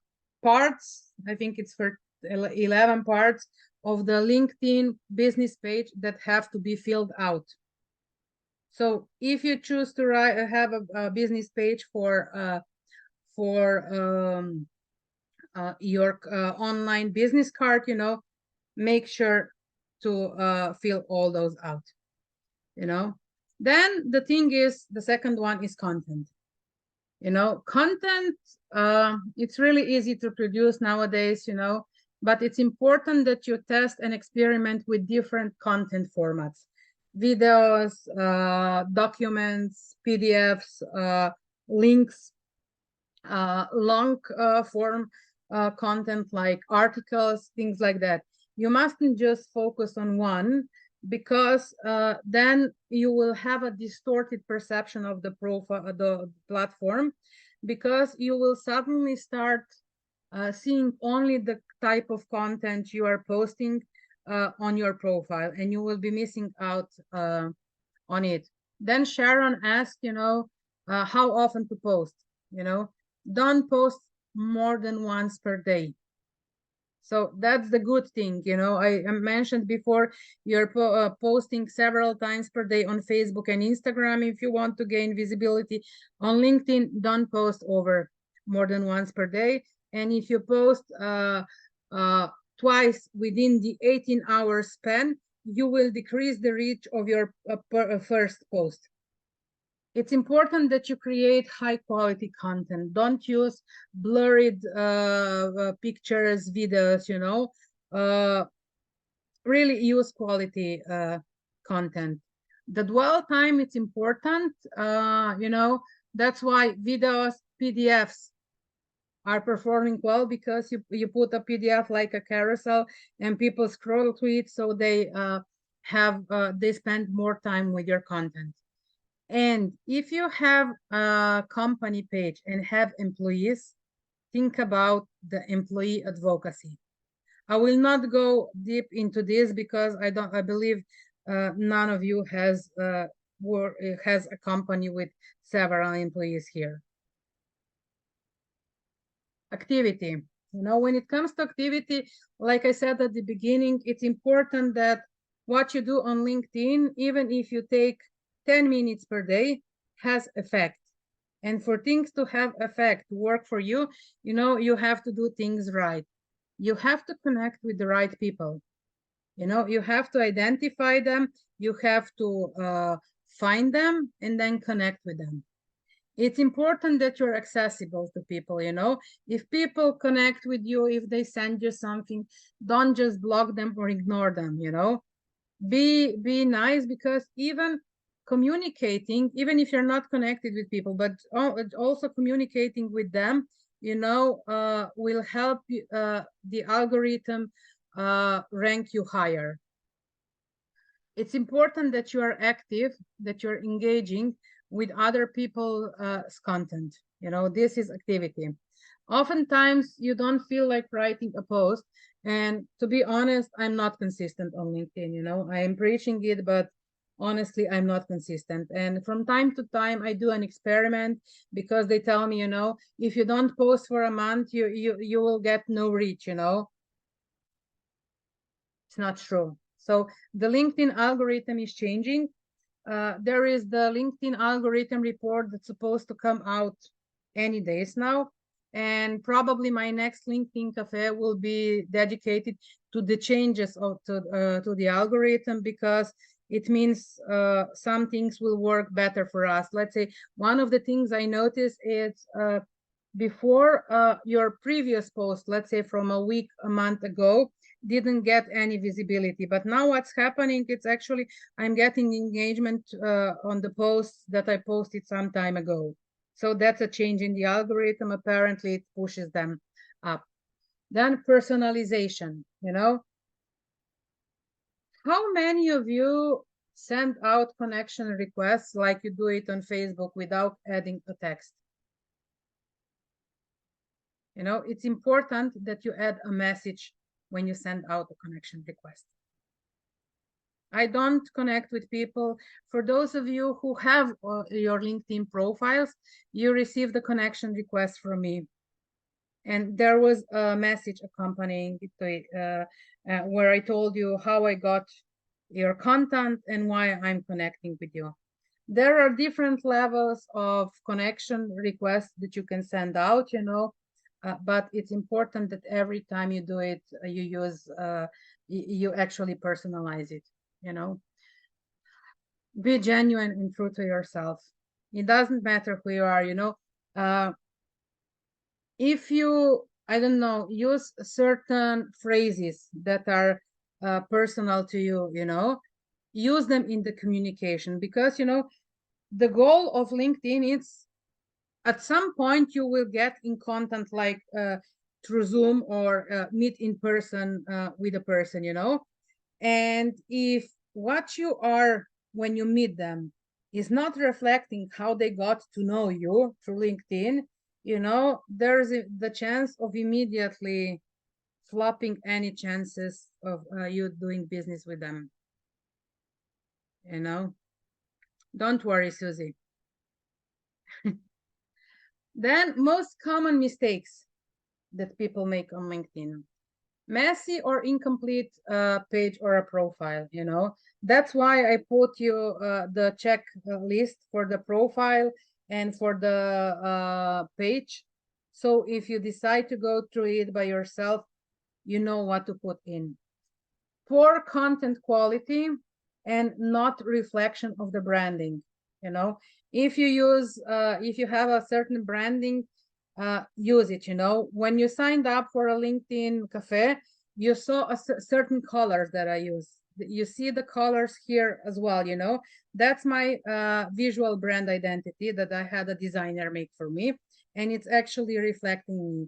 parts, I think it's for 11 parts of the LinkedIn business page that have to be filled out. So if you choose to have a business page for your online business card, you know, make sure to fill all those out, you know. Then the thing is, the second one is content. You know, content, it's really easy to produce nowadays, you know, but it's important that you test and experiment with different content formats. Videos, documents, PDFs, links, long form content like articles, things like that. You mustn't just focus on one, because then you will have a distorted perception of the profile, the platform, because you will suddenly start seeing only the type of content you are posting on your profile, and you will be missing out on it. Then Sharon asked, you know, how often to post, you know. Don't post more than once per day. So that's the good thing, you know. I mentioned before, you're posting several times per day on Facebook and Instagram if you want to gain visibility. On LinkedIn, don't post over more than once per day. And if you post twice within the 18-hour span, you will decrease the reach of your first post. It's important that you create high quality content. Don't use blurred pictures, videos, you know. Really use quality content. The dwell time, it's important, you know. That's why videos, PDFs are performing well, because you put a PDF like a carousel and people scroll to it, so they they spend more time with your content. And if you have a company page and have employees, think about the employee advocacy. I will not go deep into this, because I believe none of you has a company with several employees here. Activity. You know, when it comes to activity, like I said at the beginning, it's important that what you do on LinkedIn, even if you take 10 minutes per day, has effect. And for things to have effect, work for you, you know, you have to do things right. You have to connect with the right people. You know, you have to identify them, you have to find them, and then connect with them. It's important that you're accessible to people, you know. If people connect with you, if they send you something, don't just block them or ignore them, you know. Be nice, because even communicating, even if you're not connected with people, but also communicating with them, you know, will help you, the algorithm rank you higher. It's important that you are active, that you're engaging with other people's content. You know, this is activity. Oftentimes, you don't feel like writing a post. And to be honest, I'm not consistent on LinkedIn. You know, I am preaching it, but honestly, I'm not consistent. And from time to time, I do an experiment, because they tell me, you know, if you don't post for a month, you will get no reach, you know. It's not true. So the LinkedIn algorithm is changing. There is the LinkedIn algorithm report that's supposed to come out any days now. And probably my next LinkedIn Cafe will be dedicated to the changes to the algorithm, because it means some things will work better for us. Let's say one of the things I noticed is before your previous post, let's say from a week, a month ago, didn't get any visibility. But now what's happening, it's actually I'm getting engagement on the posts that I posted some time ago. So that's a change in the algorithm. Apparently it pushes them up. Then personalization, you know. How many of you send out connection requests like you do it on Facebook without adding a text? You know, it's important that you add a message when you send out a connection request. I don't connect with people. For those of you who have your LinkedIn profiles, you receive the connection request from me. And there was a message accompanying it to it, where I told you how I got your content and why I'm connecting with you. There are different levels of connection requests that you can send out, you know, but it's important that every time you do it, you use, you actually personalize it, you know. Be genuine and true to yourself. It doesn't matter who you are, you know. If you, I don't know, use certain phrases that are personal to you, you know, use them in the communication, because, you know, the goal of LinkedIn is at some point you will get in contact, like through Zoom or meet in person with a person, you know. And if what you are when you meet them is not reflecting how they got to know you through LinkedIn, you know, there's the chance of immediately flopping any chances of you doing business with them. You know, don't worry, Susie. Then most common mistakes that people make on LinkedIn: messy or incomplete page or a profile, you know. That's why I put you the checklist for the profile and for the page. So if you decide to go through it by yourself, you know what to put in. Poor content quality and not reflection of the branding, you know. If you use if you have a certain branding, use it, you know. When you signed up for a LinkedIn Cafe, you saw certain colors that I use. You see the colors here as well, you know. That's my visual brand identity that I had a designer make for me, and it's actually reflecting me.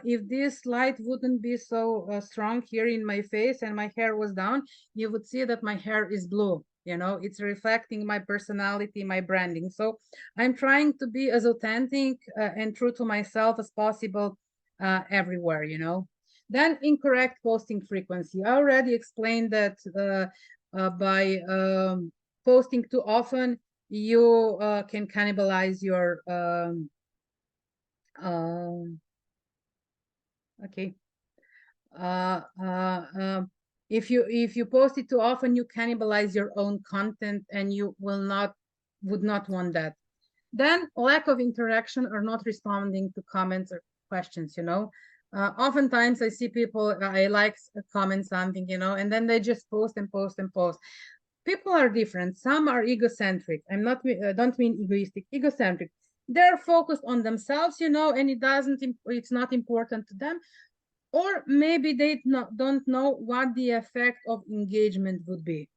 If this light wouldn't be so strong here in my face and my hair was down, you would see that my hair is blue. You know, it's reflecting my personality, my branding. So I'm trying to be as authentic and true to myself as possible everywhere, you know. Then incorrect posting frequency. I already explained that by posting too often, you can cannibalize your okay. If you post it too often, you cannibalize your own content, and you would not want that. Then lack of interaction or not responding to comments or questions, you know. Oftentimes I see people, I like comment something, you know, and then they just post and post and post. People are different. Some are egocentric. I'm not, don't mean egoistic, egocentric. they're focused on themselves, you know, and it's not important to them. Or maybe they don't know what the effect of engagement would be,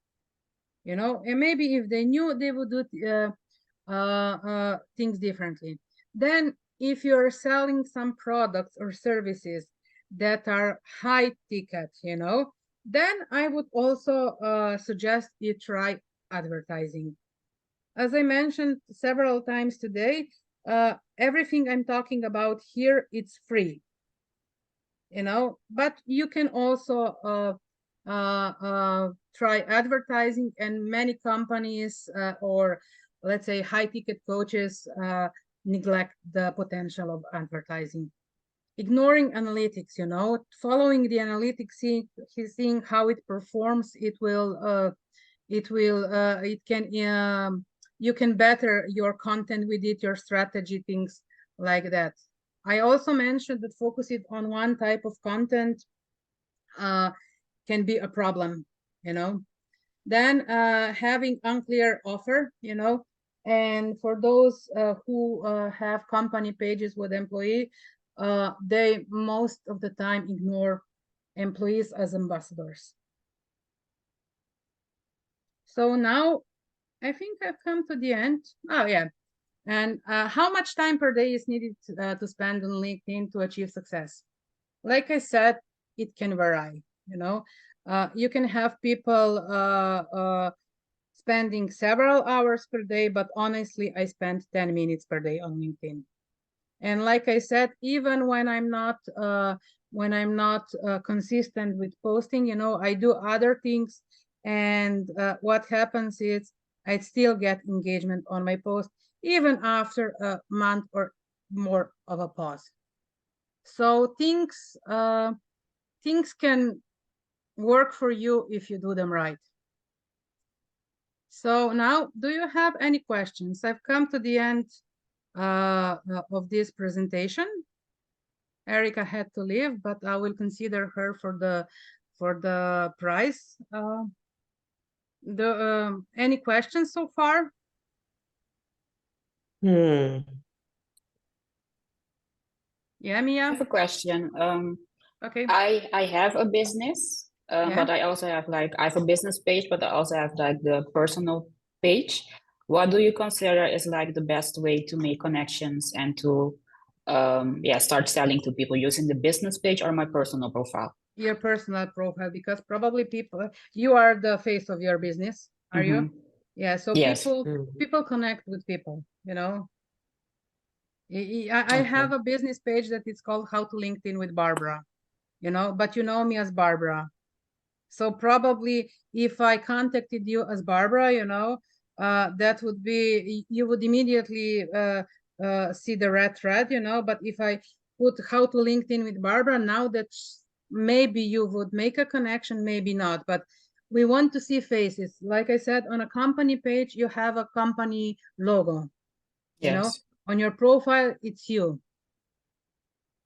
you know, and maybe if they knew, they would do things differently. Then if you're selling some products or services that are high ticket, you know, then I would also suggest you try advertising. As I mentioned several times today, everything I'm talking about here, it's free, you know, but you can also try advertising, and many companies or let's say high ticket coaches neglect the potential of advertising, ignoring analytics, you know, following the analytics, seeing how it performs. It can you can better your content with it, your strategy, things like that. I also mentioned that focusing on one type of content can be a problem, you know. Then having unclear offer, you know, and for those who have company pages with employee, they most of the time ignore employees as ambassadors. So now I think I've come to the end. Oh yeah. And how much time per day is needed to spend on LinkedIn to achieve success? Like I said, it can vary, you know. You can have people spending several hours per day, but honestly, I spend 10 minutes per day on LinkedIn. And like I said, even when I'm not consistent with posting, you know, I do other things, and what happens is I still get engagement on my post even after a month or more of a pause. So things can work for you if you do them right. So now, do you have any questions? I've come to the end of this presentation. Erica had to leave, but I will consider her for the prize. Any questions so far? Yeah, I Mia. have a question. Okay. I have a business, Yeah. but I also have I have a business page, but I also have like the personal page. What do you consider is like the best way to make connections and to start selling to people, using the business page or my personal profile? Your personal profile, because probably you are the face of your business, are you? Yeah, so Yes. people connect with people, you know. I have a business page that is called How to LinkedIn with Barbara, you know, but you know me as Barbara. So probably if I contacted you as Barbara, you know, that would be, you would immediately see the red thread, you know. But if I put How to LinkedIn with Barbara, now that maybe you would make a connection, maybe not, but we want to see faces. Like I said, on a company page, you have a company logo, you know, on your profile, it's you.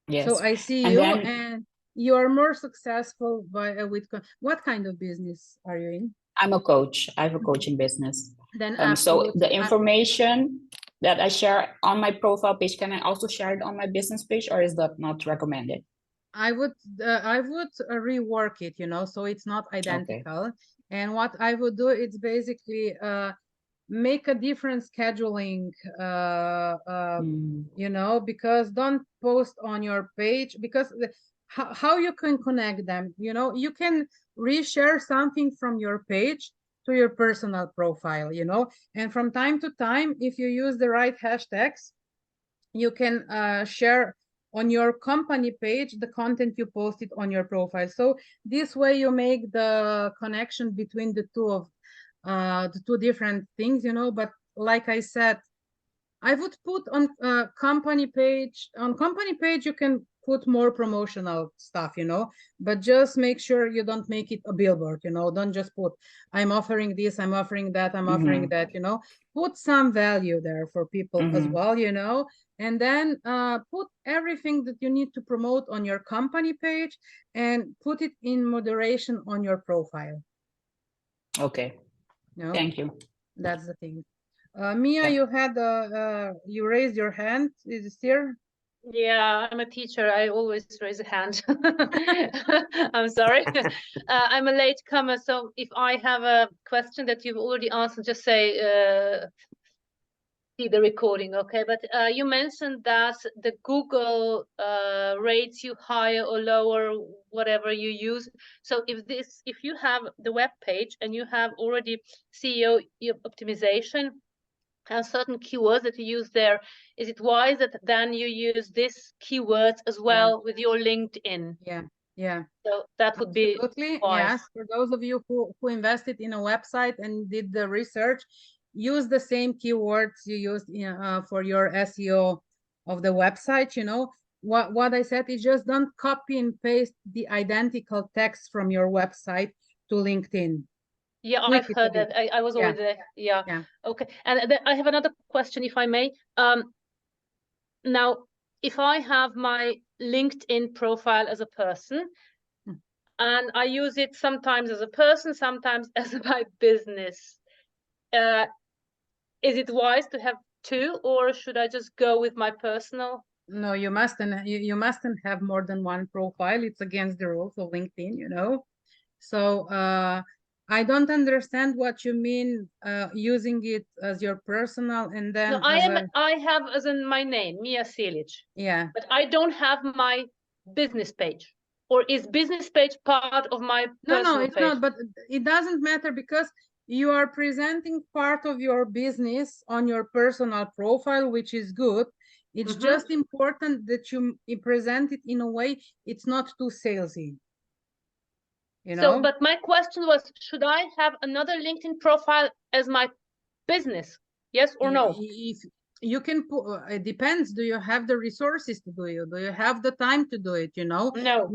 Yes. So I see And you, then and you are more successful with what kind of business are you in? I'm a coach. I have a coaching business. Then so the information that I share on my profile page, can I also share it on my business page, or is that not recommended? I would rework it, you know, so it's not identical. Okay. And what I would do is basically make a different scheduling, you know, because don't post on your page, because how you can connect them, you know, you can reshare something from your page to your personal profile, you know, and from time to time, if you use the right hashtags, you can share on your company page the content you posted on your profile. So this way you make the connection between the two different things, you know. But like I said, I would put on company page. On company page, you can put more promotional stuff, you know, but just make sure you don't make it a billboard, you know. Don't just put, I'm offering this, I'm offering that, I'm offering that, you know. Put some value there for people as well, you know, and then put everything that you need to promote on your company page and put it in moderation on your profile. Okay. No? Thank you. That's the thing. Mia, you had you raised your hand. Is it here? Yeah, I'm a teacher. I always raise a hand. I'm sorry. I'm a latecomer, so if I have a question that you've already answered, just say see the recording, okay? But you mentioned that the Google rates you higher or lower, whatever you use. So if you have the web page and you have already SEO optimization and certain keywords that you use there, is it wise that then you use this keywords as well with your LinkedIn? Yeah. So that would be Absolutely. wise. Yes. For those of you who invested in a website and did the research, use the same keywords you used for your SEO of the website. You know, what I said is just don't copy and paste the identical text from your website to LinkedIn. Yeah, Tweak I've it a heard bit. that. I was already there. Yeah. Yeah. Okay. And then I have another question, if I may. Now, if I have my LinkedIn profile as a person, and I use it sometimes as a person, sometimes as my business, is it wise to have two, or should I just go with my personal? No, you mustn't have more than one profile. It's against the rules of LinkedIn, you know. So I don't understand what you mean using it as your personal and then No, I have as in my name, Mia Silic. Yeah. But I don't have my business page. Or is business page part of my personal No, it's page? not, but it doesn't matter because you are presenting part of your business on your personal profile, which is good. It's just important that you present it in a way it's not too salesy. You know? So, but my question was, should I have another LinkedIn profile as my business? Yes or no? If you can put, it depends. Do you have the resources to do it? Do you have the time to do it? You know? No,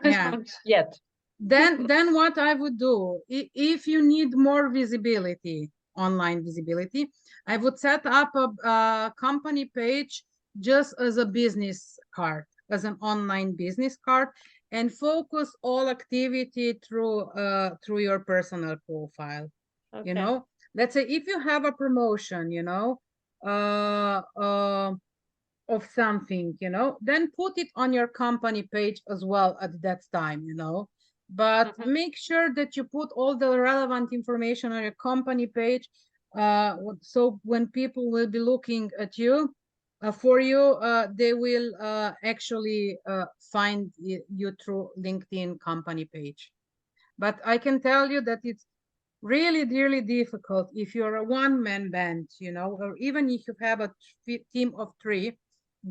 yeah. not yet. Then what I would do, if you need more visibility, online visibility, I would set up a company page just as a business card, as an online business card, and focus all activity through your personal profile. Okay. You know, let's say if you have a promotion, you know, of something, you know, then put it on your company page as well at that time, you know. But make sure that you put all the relevant information on your company page, so when people will be looking at you, for you, they will actually find you through LinkedIn company page. But I can tell you that it's really, really difficult if you're a one-man band, you know, or even if you have a team of 3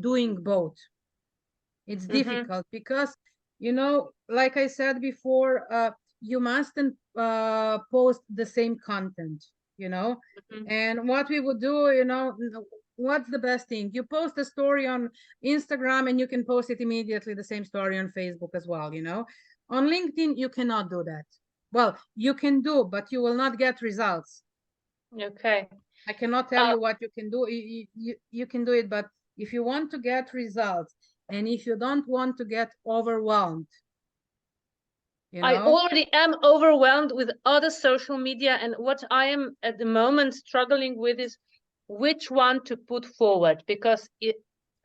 doing both. It's difficult because, you know, like I said before, you mustn't post the same content, you know. And what we would do, you know, what's the best thing? You post a story on Instagram and you can post it immediately, the same story on Facebook as well, you know. On LinkedIn, you cannot do that. Well, you can do, but you will not get results. Okay. I cannot tell you what you can do. You can do it, but if you want to get results and if you don't want to get overwhelmed, you know? I already am overwhelmed with other social media, and what I am at the moment struggling with is which one to put forward, because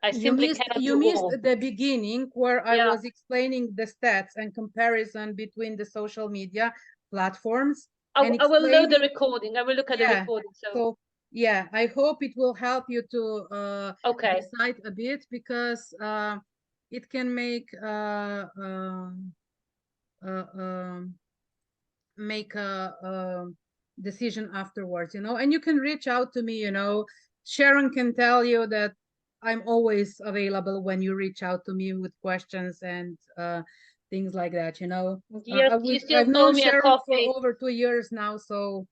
I simply cannot do all. You missed the beginning where I was explaining the stats and comparison between the social media platforms. I will load the recording. I will look at the recording. So yeah, I hope it will help you to decide a bit, because it can make a decision afterwards, you know. And you can reach out to me, you know. Sharon can tell you that I'm always available when you reach out to me with questions and things like that, you know. Yes, I've known Sharon for over 2 years now, so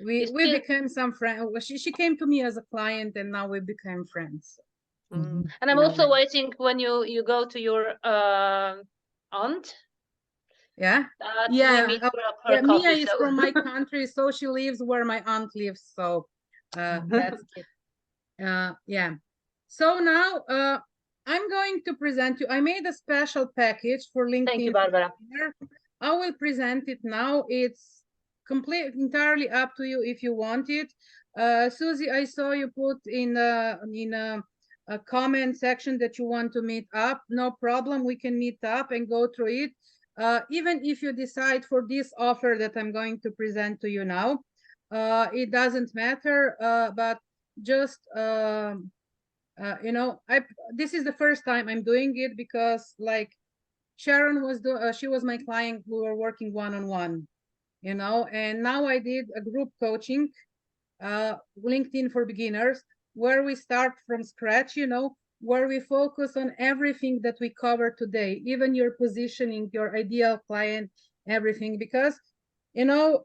we became some friends. She came to me as a client, and now we became friends. And I'm also waiting when you go to your aunt. Yeah. Mia is from my country, so she lives where my aunt lives. So that's it. Yeah. So now I'm going to present you. I made a special package for LinkedIn. Thank you, Barbara. I will present it now. It's entirely up to you if you want it. Susie, I saw you put in a comment section that you want to meet up. No problem, we can meet up and go through it. Even if you decide for this offer that I'm going to present to you now, it doesn't matter, but just you know, this is the first time I'm doing it, because like Sharon was she was my client, we were working one-on-one, you know, and now I did a group coaching, LinkedIn for beginners, where we start from scratch, you know, where we focus on everything that we cover today, even your positioning, your ideal client, everything. Because, you know,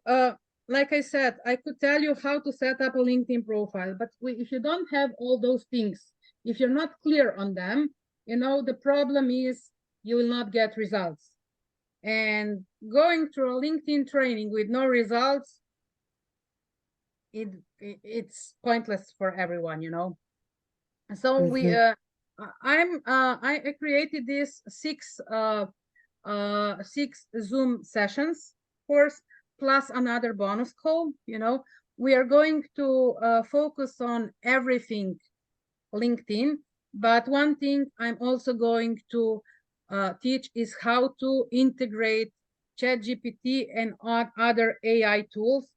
like I said, I could tell you how to set up a LinkedIn profile, but if you don't have all those things, if you're not clear on them, you know, the problem is you will not get results. And going through a LinkedIn training with no results, it's pointless for everyone, you know. So I created this six Zoom sessions course, plus another bonus call. You know, we are going to focus on everything LinkedIn, but one thing I'm also going to teach is how to integrate ChatGPT and other AI tools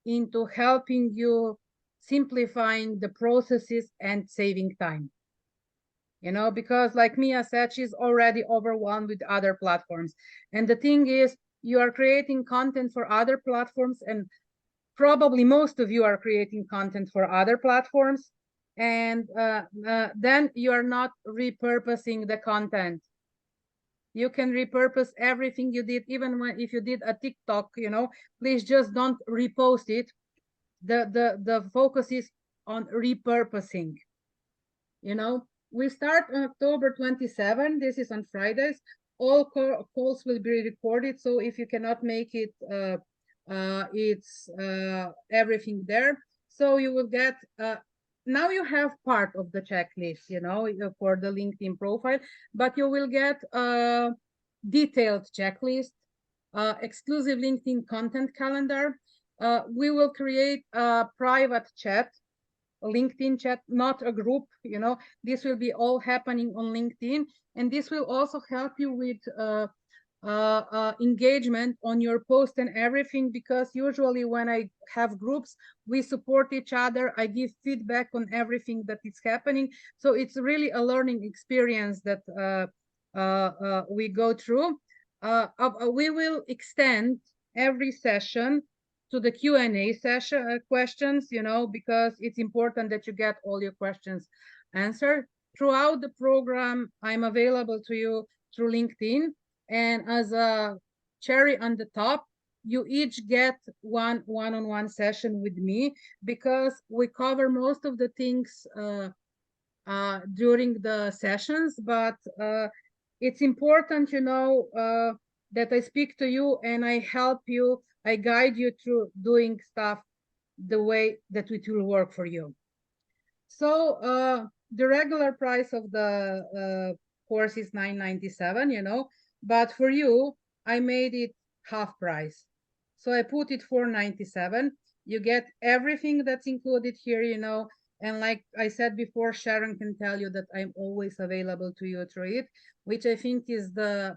into helping you simplifying the processes and saving time. You know, because like Mia said, she's already overwhelmed with other platforms. And the thing is, you are creating content for other platforms, and probably most of you are creating content for other platforms, and then you are not repurposing the content. You can repurpose everything you did, even if you did a TikTok, you know, please just don't repost it. The focus is on repurposing. You know, we start on October 27. This is on Fridays. All calls will be recorded, so if you cannot make it, it's everything there. So you will get now you have part of the checklist, you know, for the LinkedIn profile, but you will get a detailed checklist, exclusive LinkedIn content calendar. We will create a private chat, a LinkedIn chat, not a group. You know, this will be all happening on LinkedIn, and this will also help you with engagement on your post and everything, because usually when I have groups, we support each other. I give feedback on everything that is happening. So it's really a learning experience that we go through. We will extend every session to the Q&A session questions, you know, because it's important that you get all your questions answered. Throughout the program, I'm available to you through LinkedIn. And as a cherry on the top, you each get one-on-one session with me, because we cover most of the things during the sessions, but it's important, you know, that I speak to you and I help you, I guide you through doing stuff the way that it will work for you. So the regular price of the course is $9.97, you know, but for you, I made it half price. So I put it $4.97. You get everything that's included here, you know, and like I said before, Sharon can tell you that I'm always available to you through it, which I think is the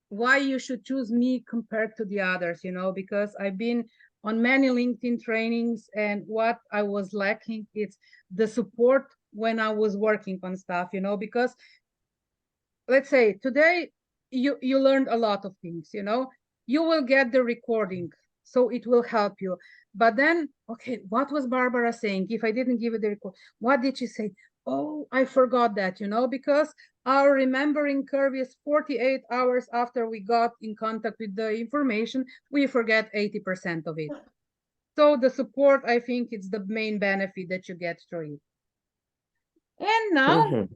why you should choose me compared to the others, you know, because I've been on many LinkedIn trainings, and what I was lacking is the support when I was working on stuff, you know, because let's say today you learned a lot of things, you know, you will get the recording, so it will help you. But then, okay, what was Barbara saying? If I didn't give it the record, what did she say? Oh, I forgot that, you know, because our remembering curve is 48 hours after we got in contact with the information, we forget 80% of it. So the support, I think, it's the main benefit that you get through it. And now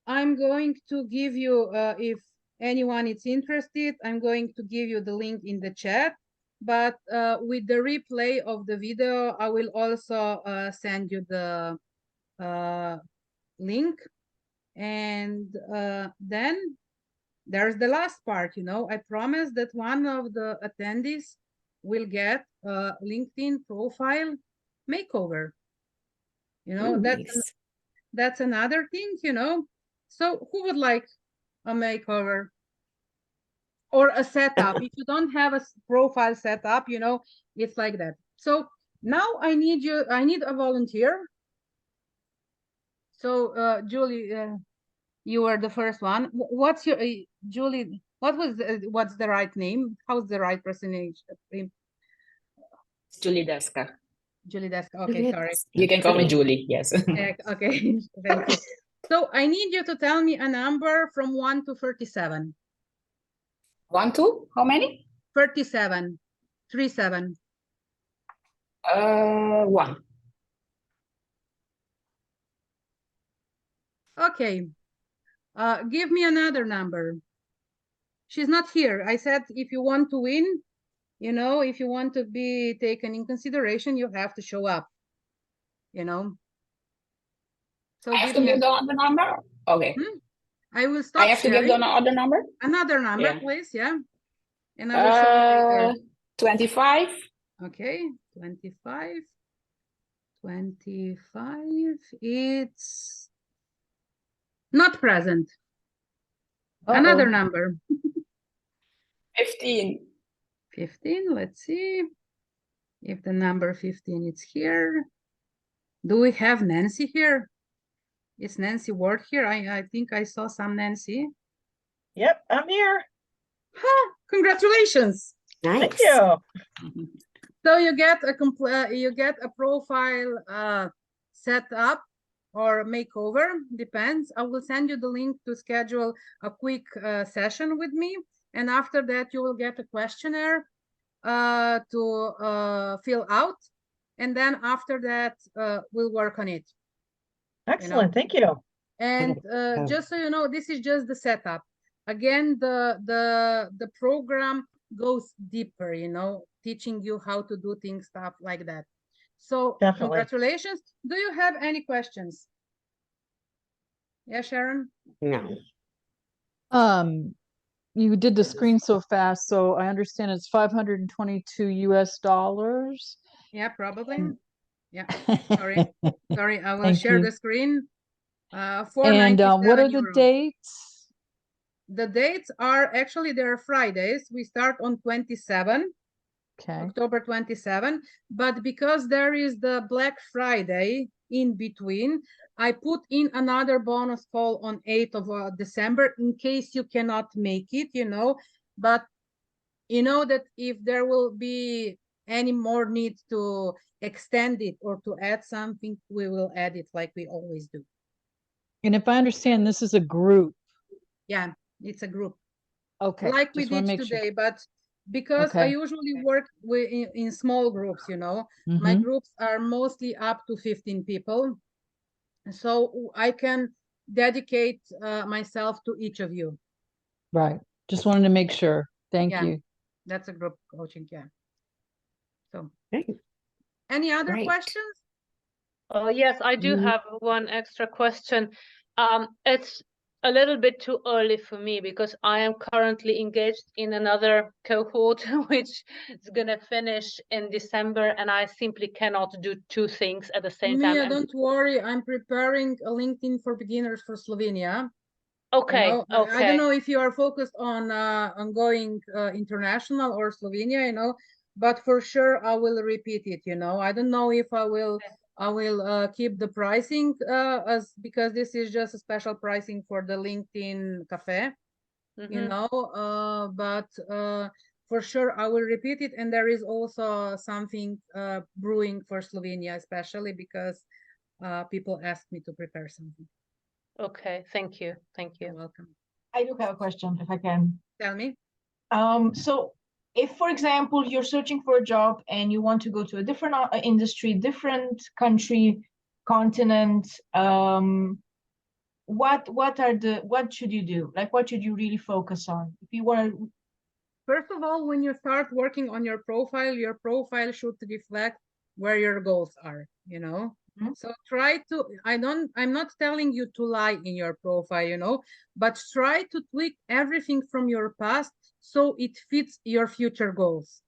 I'm going to give you, if anyone is interested, I'm going to give you the link in the chat. But with the replay of the video, I will also send you the link. And then there's the last part, you know, I promised that one of the attendees will get a LinkedIn profile makeover. You know, Nice. that's another thing, you know. So who would like a makeover or a setup? If you don't have a profile set up, you know, it's like that. So now I need a volunteer. So Julie, you were the first one. What's your Julie? What's the right name? How's the right pronunciation? Julie Deska. Julie Deska. Okay, sorry. You can call me Julie, yes. Okay, thank you. So I need you to tell me a number from 1 to 37. 1, 2, how many? 37. 37. 1. Okay. Give me another number. She's not here. I said if you want to win, you know, if you want to be taken in consideration, you have to show up, you know. So I have to give the other number? Okay. I will stop I have to give sharing. the other number? Another number, Yeah. please, yeah. And I will show you later. 25. Okay, 25. 25, it's not present. Another number. 15. 15, let's see if the number 15 is here. Do we have Nancy here? Is Nancy Ward here? I think I saw some Nancy. Yep, I'm here. Ha! Congratulations. Nice. Thank you. So you get a profile set up or makeover, depends. I will send you the link to schedule a quick session with me, and after that you will get a questionnaire to fill out, and then after that we'll work on it. Excellent. Thank you. And just so you know, this is just the setup. Again, the program goes deeper, you know, teaching you how to do things, stuff like that. So Definitely. congratulations. Do you have any questions? Yeah, Sharon? No. You did the screen so fast, so I understand it's $522 US. Yeah, probably. And- Yeah, sorry. Sorry, I will Thank share you. the screen. And 497 what are the euros. dates? The dates are actually, they're Fridays. We start on 27. Okay. October 27, but because there is the Black Friday in between, I put in another bonus call on 8th of December in case you cannot make it, you know, but you know that if there will be any more need to extend it or to add something, we will add it like we always do. And if I understand, this is a group. Yeah, it's a group. Okay. Like we just wanna did make sure. today, but because I Okay. usually work in small groups, you know, my Mhm. groups are mostly up to 15 people. So I can dedicate myself to each of you. Right. Just wanted to make sure. Thank Yeah. you. That's a group coaching, yeah. So Great. any other Great. questions? Oh, yes, I do have one extra question. It's a little bit too early for me because I am currently engaged in another cohort, which is gonna finish in December, and I simply cannot do two things at the same time. Mia, And- don't worry. I'm preparing a LinkedIn for beginners for Slovenia. Okay, You know, I okay. don't know if you are focused on going international or Slovenia, you know, but for sure I will repeat it, you know. I don't know if I will keep the pricing as because this is just a special pricing for the LinkedIn Cafe, you Mhm. know, but for sure I will repeat it. And there is also something brewing for Slovenia, especially because people asked me to prepare something. Okay, thank you. Thank You're you. welcome. I do have a question, if I can. Tell me. So if, for example, you're searching for a job and you want to go to a different industry, different country, continent, what should you do? Like, what should you really focus on? If you want to, First of all, when you start working on your profile should reflect where your goals are, you know? Mhm. So try to, I'm not telling you to lie in your profile, you know, but try to tweak everything from your past so it fits your future goals.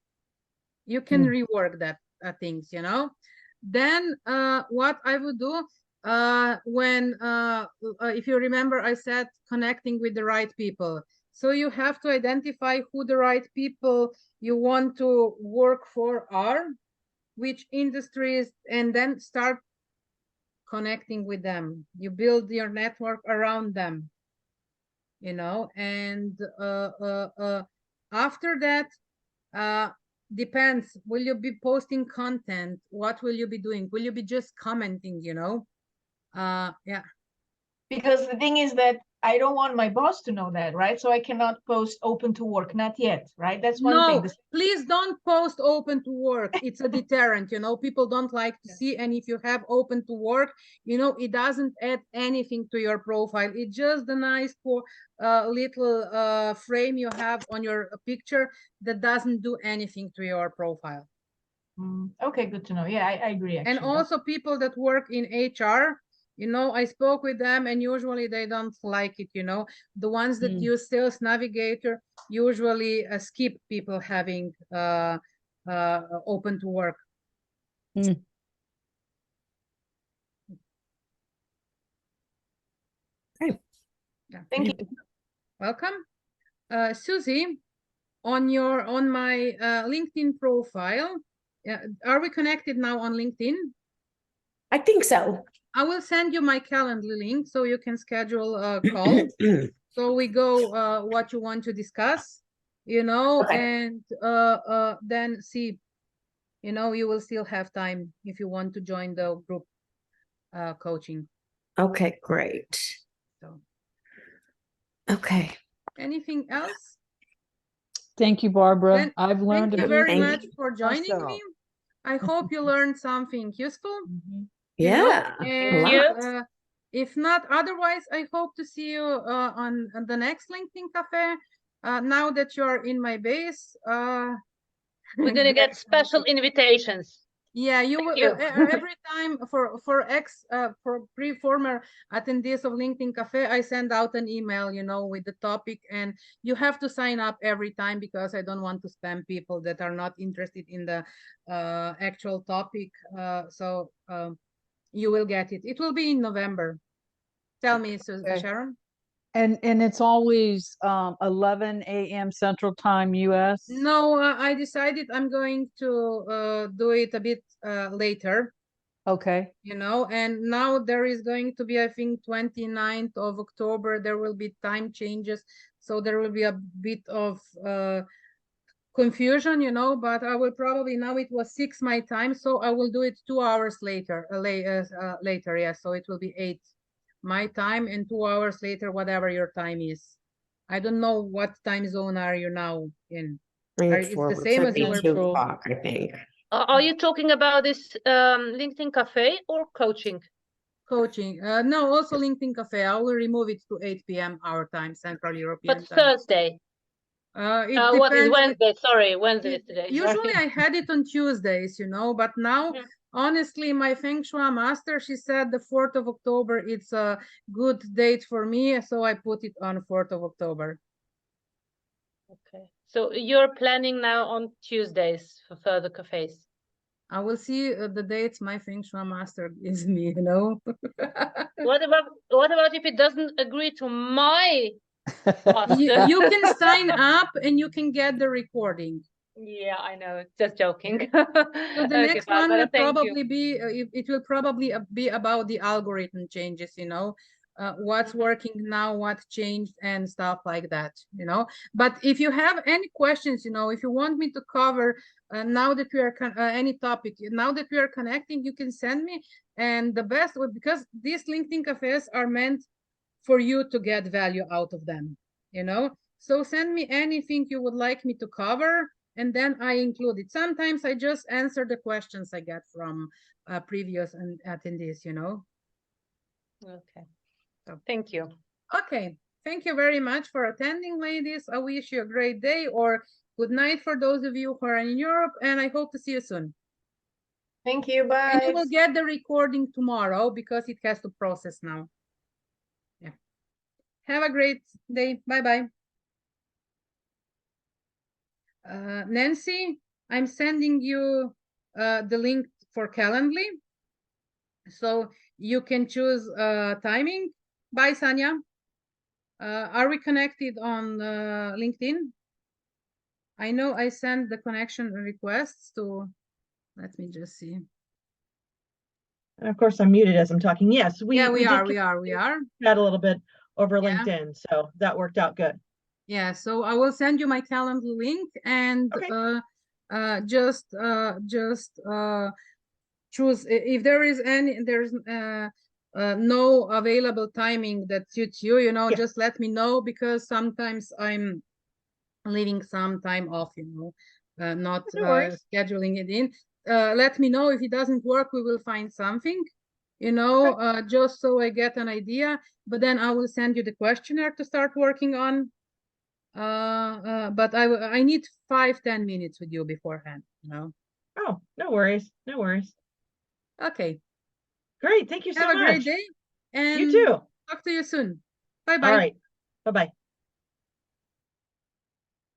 You can rework that things, you know. Then what I would do when if you remember, I said connecting with the right people. So you have to identify who the right people you want to work for are, which industries, and then start connecting with them. You build your network around them, you know, and after that, depends. Will you be posting content? What will you be doing? Will you be just commenting, you know? Yeah. Because the thing is that I don't want my boss to know that, right? So I cannot post open to work, not yet, right? That's one thing. No, please don't post open to work. It's a deterrent, you know, people don't like to see. And if you have open to work, you know, it doesn't add anything to your profile. It's just a nice little frame you have on your picture that doesn't do anything to your profile. Okay, good to know. Yeah, I agree, actually. And also people that work in HR, you know, I spoke with them and usually they don't like it, you know. The ones that use Sales Navigator usually skip people having open to work. Mm. Okay. Yeah. Thank you. Welcome. Susie, on my LinkedIn profile, are we connected now on LinkedIn? I think so. I will send you my calendar link so you can schedule a call. So we go what you want to discuss, you know, Okay. and then see, you know, you will still have time if you want to join the group coaching. Okay, great. So Okay. anything else? Thank you, Barbara. Then I've learned thank you a very Thank much for joining me. I hope you learned something useful. You know, Yeah. and lot. if not, otherwise, I hope to see you on the next LinkedIn Cafe. Now that you're in my base, We're gonna get special invitations. yeah, you will you. every time for former attendees of LinkedIn Cafe, I send out an email, you know, with the topic, and you have to sign up every time because I don't want to spam people that are not interested in the actual topic. So you will get it. It will be in November. Tell me, Okay. Sharon. And it's always 11 a.m. Central Time, US. No, I decided I'm going to do it a bit later. Okay. You know, and now there is going to be, I think, 29th of October, there will be time changes. So there will be a bit of confusion, you know, but I will probably, now it was 6 my time, so I will do it 2 hours later, later, yeah. So it will be 8 my time and 2 hours later, whatever your time is. I don't know what time zone are you now in. It's the same as you were 2 o'clock, I think. Are you talking about this LinkedIn Cafe or coaching? Coaching. No, also LinkedIn Cafe. I will remove it to 8 p.m. our time, Central European But time. Thursday. It what is depends. Wednesday? Sorry, Wednesday is today. Usually Sorry. I had it on Tuesdays, you know, but now, honestly, my Feng Shui master, she said the 4th of October, it's a good date for me. So I put it on 4th of October. Okay. So you're planning now on Tuesdays for further cafes? I will see the dates my Feng Shui master gives me, you know. What about if it doesn't agree to my master? You can sign up and you can get the recording. Yeah, I know. Just joking. So the next one Barbara, will thank you. probably be, it will probably be about the algorithm changes, you know, what's working now, what changed and stuff like that, you know. But if you have any questions, you know, if you want me to cover now that we are any topic, now that we are connecting, you can send me. And the best, because these LinkedIn cafes are meant for you to get value out of them, you know. So send me anything you would like me to cover, and then I include it. Sometimes I just answer the questions I get from previous attendees, you know. Okay. So, thank you. Okay. Thank you very much for attending, ladies. I wish you a great day or good night for those of you who are in Europe, and I hope to see you soon. Thank you. Bye. And you will get the recording tomorrow because it has to process now. Yeah. Have a great day. Bye-bye. Nancy, I'm sending you the link for Calendly. So you can choose timing. Bye, Sanya. Are we connected on LinkedIn? I know I sent the connection requests to, let me just see. And of course, I'm muted as I'm talking. Yes, We are. Chat a little bit over Yeah. LinkedIn, so that worked out good. Yeah, so I will send you my Calendly link and just choose if there is there's no available timing that suits you, just let me know, because sometimes I'm leaving some time off, not scheduling it in. Let me know if it doesn't work, we will find something, just so I get an idea, but then I will send you the questionnaire to start working on. But I need 5-10 minutes with you beforehand, Oh, no worries. No worries. Okay. Great. Thank you so much. Have a great day. And you too. talk to you soon. Bye-bye. All right. Bye-bye.